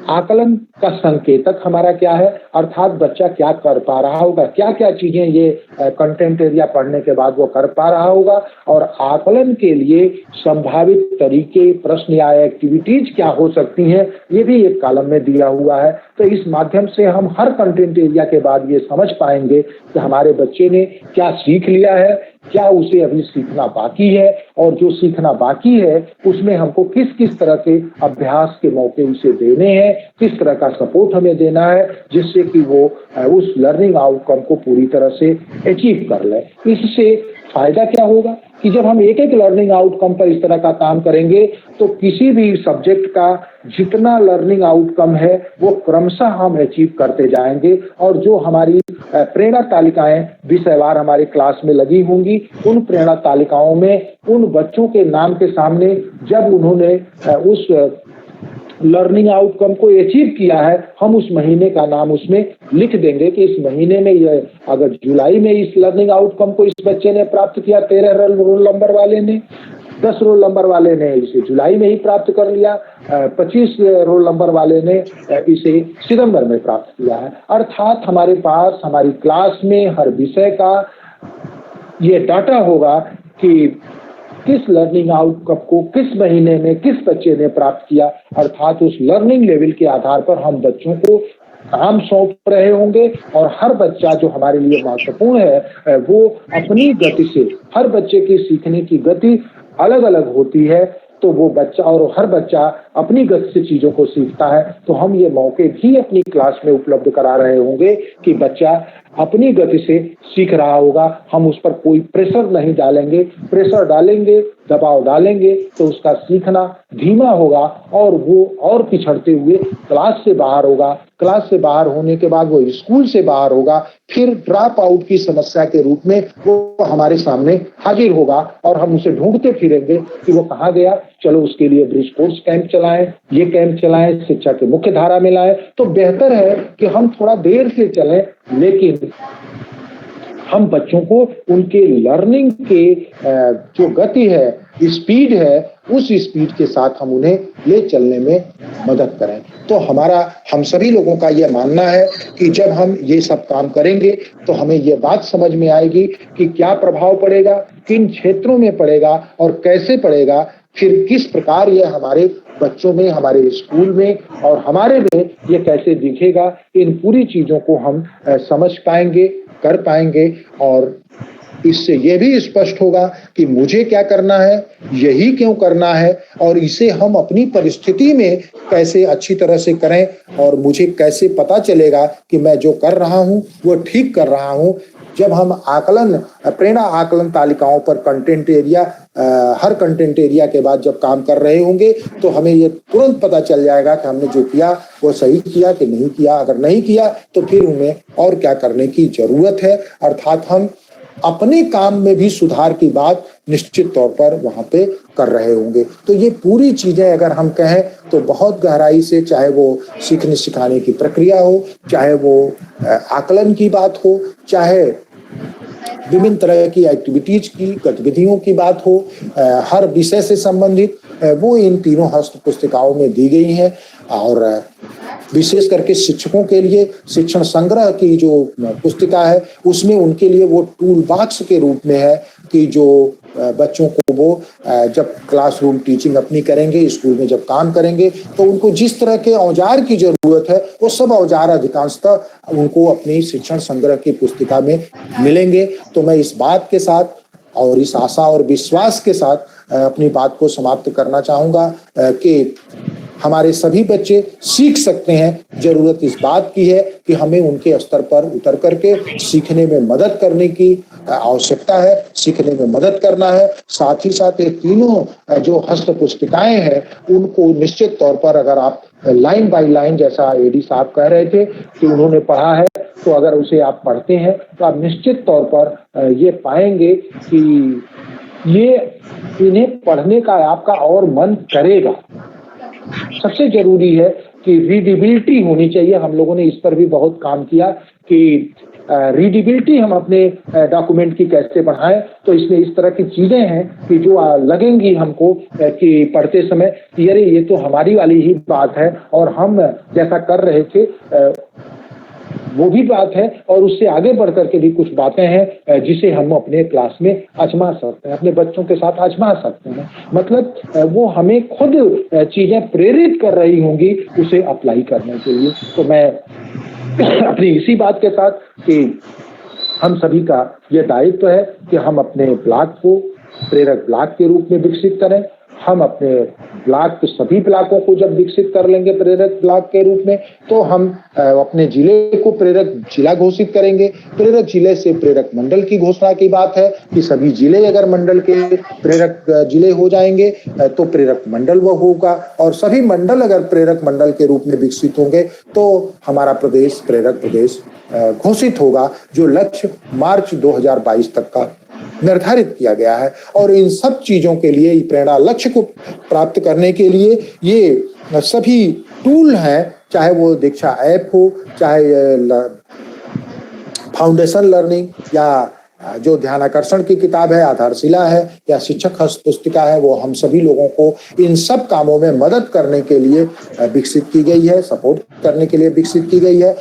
G: आकलन का संकेतक हमारा क्या है, अर्थात बच्चा क्या कर पा रहा होगा, क्या क्या चीजें ये कंटेंट एरिया पढ़ने के बाद वो कर पा रहा होगा, और आकलन के लिए संभावित तरीके, प्रश्न या एक्टिविटीज क्या हो सकती हैं, ये भी एक कॉलम में दिया हुआ है। तो इस माध्यम से हम हर कंटेंट एरिया के बाद ये समझ पाएंगे कि हमारे बच्चे ने क्या सीख लिया है, क्या उसे अभी सीखना बाकी है, और जो सीखना बाकी है उसमें हमको किस किस तरह के अभ्यास के मौके उसे देने हैं, किस तरह का सपोर्ट हमें देना है जिससे कि वो उस लर्निंग आउटकम को पूरी तरह से अचीव कर ले। इससे फायदा क्या होगा कि जब हम एक एक लर्निंग आउटकम पर इस तरह का काम करेंगे तो किसी भी सब्जेक्ट का जितना लर्निंग आउटकम है वो क्रमशः हम अचीव करते जाएंगे, और जो हमारी प्रेरणा तालिकाएं विषयवार हमारे क्लास में लगी होंगी, उन प्रेरणा तालिकाओं में उन बच्चों के नाम के सामने जब उन्होंने उस लर्निंग आउटकम को अचीव किया है, हम उस महीने का नाम उसमें लिख देंगे कि इस महीने में ये, अगर जुलाई में इस लर्निंग आउटकम को इस बच्चे ने प्राप्त किया, 13 रोल नंबर वाले ने, 10 रोल नंबर वाले ने इसे जुलाई में ही प्राप्त कर लिया, 25 रोल नंबर वाले ने इसे सितंबर में प्राप्त किया है। अर्थात हमारे पास हमारी क्लास में हर विषय का ये डाटा होगा कि किस लर्निंग आउटकम को किस महीने में किस बच्चे ने प्राप्त किया, अर्थात उस लर्निंग लेवल के आधार पर हम बच्चों को काम सौंप रहे होंगे और हर बच्चा जो हमारे लिए महत्वपूर्ण है वो अपनी गति से, हर बच्चे की सीखने की गति अलग अलग होती है, तो वो बच्चा और हर बच्चा अपनी गति से चीजों को सीखता है, तो हम ये मौके भी अपनी क्लास में उपलब्ध करा रहे होंगे कि बच्चा अपनी गति से सीख रहा होगा। हम उस पर कोई प्रेशर नहीं डालेंगे, प्रेशर डालेंगे, दबाव डालेंगे तो उसका सीखना धीमा होगा और वो और पिछड़ते हुए क्लास से बाहर होगा। क्लास से बाहर होने के बाद वो स्कूल से बाहर होगा, फिर ड्रॉप आउट की समस्या के रूप में वो हमारे सामने हाजिर होगा और हम उसे ढूंढते फिरेंगे कि वो कहाँ गया। चलो उसके लिए ब्रिज कोर्स कैंप चलाएं, ये कैंप चलाएं, शिक्षा के मुख्य धारा में लाएं, तो बेहतर है कि हम थोड़ा देर से चलें, लेकिन हम बच्चों को उनके लर्निंग के जो गति है, स्पीड है, उस स्पीड के साथ हम उन्हें ले चलने में मदद करें। तो हम सभी लोगों का यह मानना है कि जब हम ये सब काम करेंगे तो हमें ये बात समझ में आएगी कि क्या प्रभाव पड़ेगा, किन क्षेत्रों में पड़ेगा और कैसे पड़ेगा, फिर किस प्रकार ये हमारे बच्चों में, हमारे स्कूल में और हमारे में ये कैसे दिखेगा। इन पूरी चीजों को हम समझ पाएंगे, कर पाएंगे और इससे यह भी स्पष्ट होगा कि मुझे क्या करना है, यही क्यों करना है और इसे हम अपनी परिस्थिति में कैसे अच्छी तरह से करें और मुझे कैसे पता चलेगा कि मैं जो कर रहा हूं वो ठीक कर रहा हूं। जब हम प्रेरणा आकलन तालिकाओं पर कंटेंट एरिया, हर कंटेंट एरिया के बाद जब काम कर रहे होंगे तो हमें ये तुरंत पता चल जाएगा कि हमने जो किया वो सही किया कि नहीं किया। अगर नहीं किया तो फिर हमें और क्या करने की जरूरत है, अर्थात हम अपने काम में भी सुधार की बात निश्चित तौर पर वहां पे कर रहे होंगे। तो ये पूरी चीजें अगर हम कहें तो बहुत गहराई से, चाहे वो सीखने सिखाने की प्रक्रिया हो, चाहे वो आकलन की बात हो, चाहे विभिन्न तरह की एक्टिविटीज की गतिविधियों की बात हो, हर विषय से संबंधित वो इन तीनों हस्त पुस्तिकाओं में दी गई हैं। और विशेष करके शिक्षकों के लिए शिक्षण संग्रह की जो पुस्तिका है उसमें उनके लिए वो टूल बॉक्स के रूप में है कि जो बच्चों को वो जब क्लासरूम टीचिंग अपनी करेंगे, स्कूल में जब काम करेंगे तो उनको जिस तरह के औजार की जरूरत है वो सब औजार अधिकांशतः उनको अपनी शिक्षण संग्रह की पुस्तिका में मिलेंगे। तो मैं इस बात के साथ और इस आशा और विश्वास के साथ अपनी बात को समाप्त करना चाहूंगा कि हमारे सभी बच्चे सीख सकते हैं। जरूरत इस बात की है कि हमें उनके स्तर पर उतर करके सीखने में मदद करने की आवश्यकता है, सीखने में मदद करना है। साथ ही साथ ये तीनों जो हस्त पुस्तिकाएं हैं उनको निश्चित तौर पर अगर आप लाइन बाय लाइन, जैसा एडी साहब कह रहे थे कि उन्होंने पढ़ा है, तो अगर उसे आप पढ़ते हैं तो आप निश्चित तौर पर ये पाएंगे कि ये इन्हें पढ़ने का आपका और मन करेगा। सबसे जरूरी है कि रीडेबिलिटी होनी चाहिए। हम लोगों ने इस पर भी बहुत काम किया कि रीडेबिलिटी हम अपने डॉक्यूमेंट की कैसे बढ़ाएं। तो इसमें इस तरह की चीजें हैं कि जो लगेंगी हमको कि पढ़ते समय अरे ये तो हमारी वाली ही बात है और हम जैसा कर रहे थे वो भी बात है, और उससे आगे बढ़ करके भी कुछ बातें हैं जिसे हम अपने क्लास में आजमा सकते हैं, अपने बच्चों के साथ आजमा सकते हैं। मतलब वो हमें खुद चीजें प्रेरित कर रही होंगी उसे अप्लाई करने के लिए। तो मैं अपनी इसी बात के साथ कि हम सभी का ये दायित्व है कि हम अपने ब्लॉक को प्रेरक ब्लॉक के रूप में विकसित करें। हम अपने ब्लॉक, सभी ब्लॉकों को जब विकसित कर लेंगे प्रेरक ब्लॉक के रूप में, तो हम अपने जिले को प्रेरक जिला घोषित करेंगे। प्रेरक जिले से प्रेरक मंडल की घोषणा की बात है कि सभी जिले अगर मंडल के प्रेरक जिले हो जाएंगे तो प्रेरक मंडल वो होगा, और सभी मंडल अगर प्रेरक मंडल के रूप में विकसित होंगे तो हमारा प्रदेश प्रेरक प्रदेश घोषित होगा, जो लक्ष्य मार्च 2022 तक का निर्धारित किया गया है। और इन सब चीजों के लिए, प्रेरणा लक्ष्य को प्राप्त करने के लिए ये सभी टूल हैं, चाहे वो दीक्षा ऐप हो, चाहे फाउंडेशन लर्निंग या जो ध्यानाकर्षण की किताब है, आधारशिला है या शिक्षक हस्त पुस्तिका है, वो हम सभी लोगों को इन सब कामों में मदद करने के लिए विकसित की गई है, सपोर्ट करने के लिए विकसित की गई है।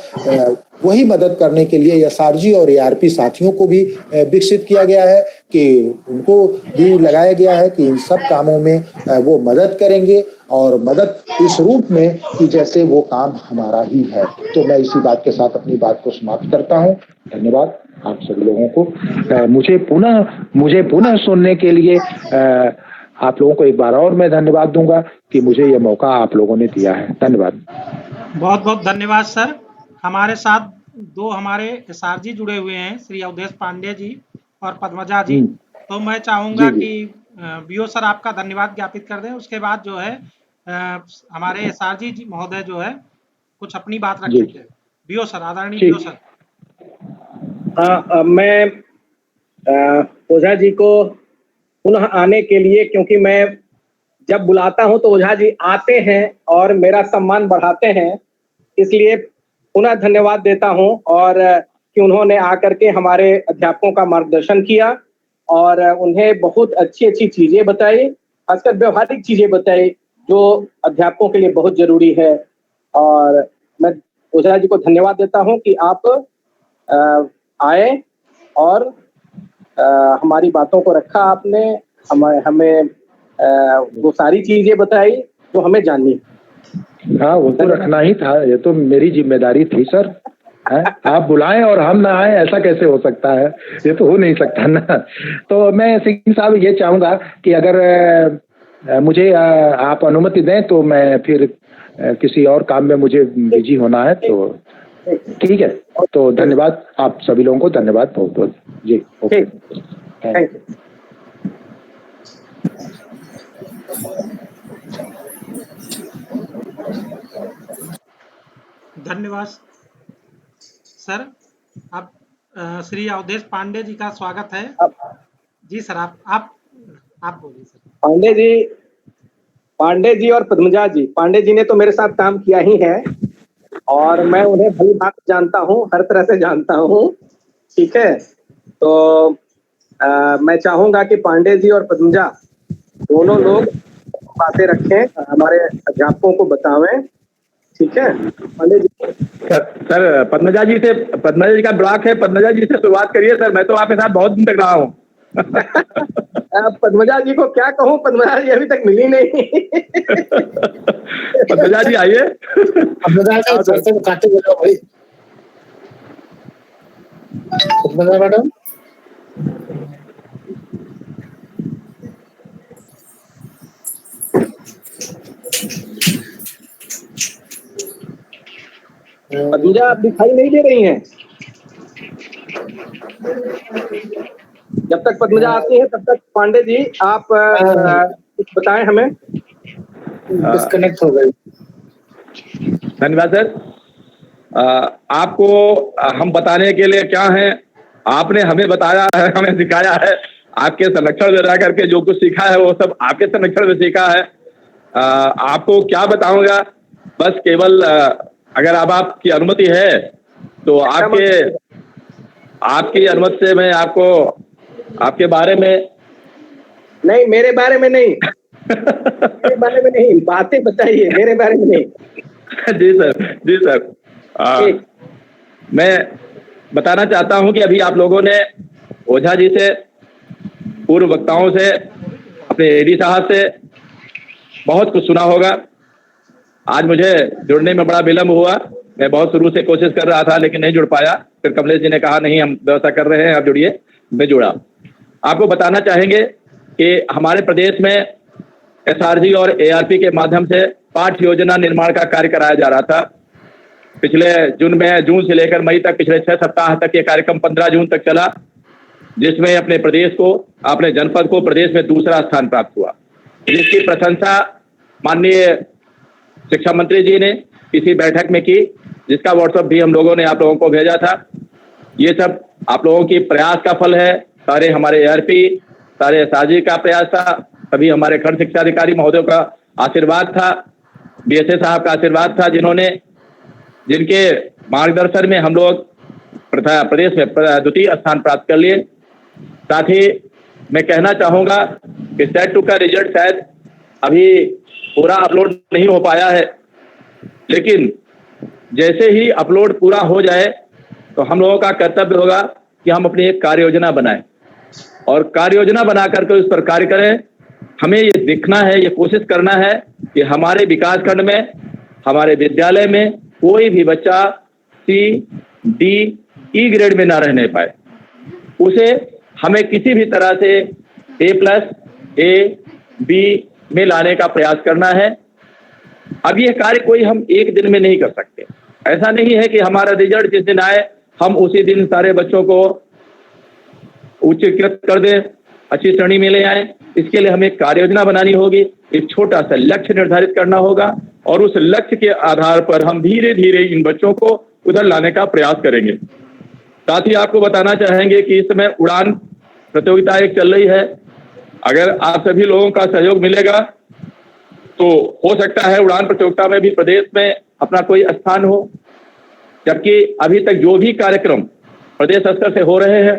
G: वही मदद करने के लिए एसआरजी और एआरपी साथियों को भी विकसित किया गया है कि उनको भी लगाया गया है कि इन सब कामों में वो मदद करेंगे और मदद इस रूप में कि जैसे वो काम हमारा ही है। तो मैं इसी बात के साथ अपनी बात को समाप्त करता हूँ। धन्यवाद आप सभी लोगों को। मुझे पुनः सुनने के लिए आप लोगों को एक बार और मैं धन्यवाद दूंगा कि मुझे ये मौका आप लोगों ने दिया है। धन्यवाद।
D: बहुत बहुत धन्यवाद सर। हमारे साथ दो हमारे एसआरजी जुड़े हुए हैं, श्री अवधेश पांडे जी और पद्मजा जी। तो मैं चाहूंगा कि बीओ सर आपका धन्यवाद ज्ञापित कर दें, उसके बाद जो है हमारे एसआरजी जी महोदय जो है कुछ अपनी बात रखेंगे। बीओ सर, आदरणीय बीओ सर।
A: हाँ, मैं ओझा जी को पुनः आने के लिए, क्योंकि मैं जब बुलाता हूं तो ओझा जी आते हैं और मेरा सम्मान बढ़ाते हैं, इसलिए पुनः धन्यवाद देता हूं और कि उन्होंने आकर के हमारे अध्यापकों का मार्गदर्शन किया और उन्हें बहुत अच्छी अच्छी चीजें बताई, खासकर व्यवहारिक चीजें बताई जो अध्यापकों के लिए बहुत जरूरी है। और मैं ओझा जी को धन्यवाद देता हूं कि आप आए और हमारी बातों को रखा आपने, हमें वो सारी चीजें बताई जो हमें जाननी।
G: हाँ, वो तो रखना ही था, ये तो मेरी जिम्मेदारी थी सर। आप बुलाएं और हम ना आए, ऐसा कैसे हो सकता है? ये तो हो नहीं सकता ना। तो मैं सिंह साहब ये चाहूंगा कि अगर मुझे आप अनुमति दें तो मैं फिर किसी और काम में मुझे बिजी होना है, तो ठीक है। तो धन्यवाद आप सभी लोगों को, धन्यवाद बहुत बहुत जी। Okay,
A: thank you.
D: धन्यवाद सर। अब श्री अवधेश पांडे जी का स्वागत है। जी सर, आप बोलिए सर।
A: पांडे जी और पद्मजा जी, पांडे जी ने तो मेरे साथ काम किया ही है और मैं उन्हें भली बात जानता हूँ, हर तरह से जानता हूँ, ठीक है। तो मैं चाहूंगा कि पांडे जी और पद्मजा दोनों लोग बातें रखें, हमारे अध्यापकों को बतावें, ठीक है। पांडे जी
H: सर, पद्मजा जी का ब्लॉक है, पद्मजा जी से शुरुआत करिए सर। मैं तो आपके साथ बहुत दिन तक रहा हूँ।
A: पद्मजा जी को क्या कहूँ, पद्मजा जी अभी तक मिली नहीं।
H: पद्मजा जी आइए।
E: पद्मजा मैडम,
A: पद्मजा आप दिखाई नहीं दे रही हैं। जब तक पद्मजा आती है तब तक पांडे जी आप कुछ बताएं हमें।
E: डिस्कनेक्ट हो गई।
H: धन्यवाद सर। आपको हम बताने के लिए क्या है, आपने हमें बताया है, हमें सिखाया है। आपके संरक्षण में रह करके जो कुछ सीखा है वो सब आपके संरक्षण में सीखा है। आपको क्या बताऊंगा, बस केवल अगर आपकी अनुमति है तो आपकी अनुमति से मैं आपको आपके बारे में
A: नहीं, मेरे बारे में नहीं। मेरे बारे में नहीं, बातें बताइए, मेरे बारे में नहीं।
H: जी सर। मैं बताना चाहता हूं कि अभी आप लोगों ने ओझा जी से, पूर्व वक्ताओं से, अपने एडी साहब से बहुत कुछ सुना होगा। आज मुझे जुड़ने में बड़ा विलम्ब हुआ। मैं बहुत शुरू से कोशिश कर रहा था लेकिन नहीं जुड़ पाया। फिर कमलेश जी ने कहा नहीं, हम व्यवस्था कर रहे हैं, आप जुड़िए। मैं जुड़ा। आपको बताना चाहेंगे कि हमारे प्रदेश में एसआरजी और एआरपी के माध्यम से पाठ्य योजना निर्माण का कार्य कराया जा रहा था। पिछले जून से लेकर मई तक, पिछले 6 सप्ताह तक ये कार्यक्रम 15 जून तक चला, जिसमें अपने प्रदेश को, अपने जनपद को प्रदेश में दूसरा स्थान प्राप्त हुआ, जिसकी प्रशंसा माननीय शिक्षा मंत्री जी ने इसी बैठक में की, जिसका व्हाट्सएप भी हम लोगों ने आप लोगों को भेजा था। ये सब आप लोगों की प्रयास का फल है। सारे हमारे एआरपी, सारे एसआरजी का प्रयास था, सभी हमारे खंड शिक्षा अधिकारी महोदयों का आशीर्वाद था, बीएसए साहब का आशीर्वाद था, जिनके मार्गदर्शन में हम लोग प्रदेश में द्वितीय स्थान प्राप्त कर लिए। साथ ही मैं कहना चाहूंगा कि सेट 2 का रिजल्ट शायद अभी पूरा अपलोड नहीं हो पाया है, लेकिन जैसे ही अपलोड पूरा हो जाए तो हम लोगों का कर्तव्य होगा कि हम अपनी एक कार्य योजना बनाएं और कार्य योजना बना करके उस पर कार्य करें। हमें ये देखना है, ये कोशिश करना है कि हमारे विकास खंड में, हमारे विद्यालय में कोई भी बच्चा C, D, E ग्रेड में ना रहने पाए। उसे हमें किसी भी तरह से A+, A, B में लाने का प्रयास करना है। अब ये कार्य कोई हम एक दिन में नहीं कर सकते। ऐसा नहीं है कि हमारा रिजल्ट जिस दिन आए हम उसी दिन सारे बच्चों को उच्चीकृत कर दें, अच्छी श्रेणी में ले आए। इसके लिए हमें कार्य योजना बनानी होगी, एक छोटा सा लक्ष्य निर्धारित करना होगा और उस लक्ष्य के आधार पर हम धीरे धीरे इन बच्चों को उधर लाने का प्रयास करेंगे। साथ ही आपको बताना चाहेंगे कि इस समय उड़ान प्रतियोगिता एक चल रही है। अगर आप सभी लोगों का सहयोग मिलेगा तो हो सकता है उड़ान प्रतियोगिता में भी प्रदेश में अपना कोई स्थान हो। जबकि अभी तक जो भी कार्यक्रम प्रदेश स्तर से हो रहे हैं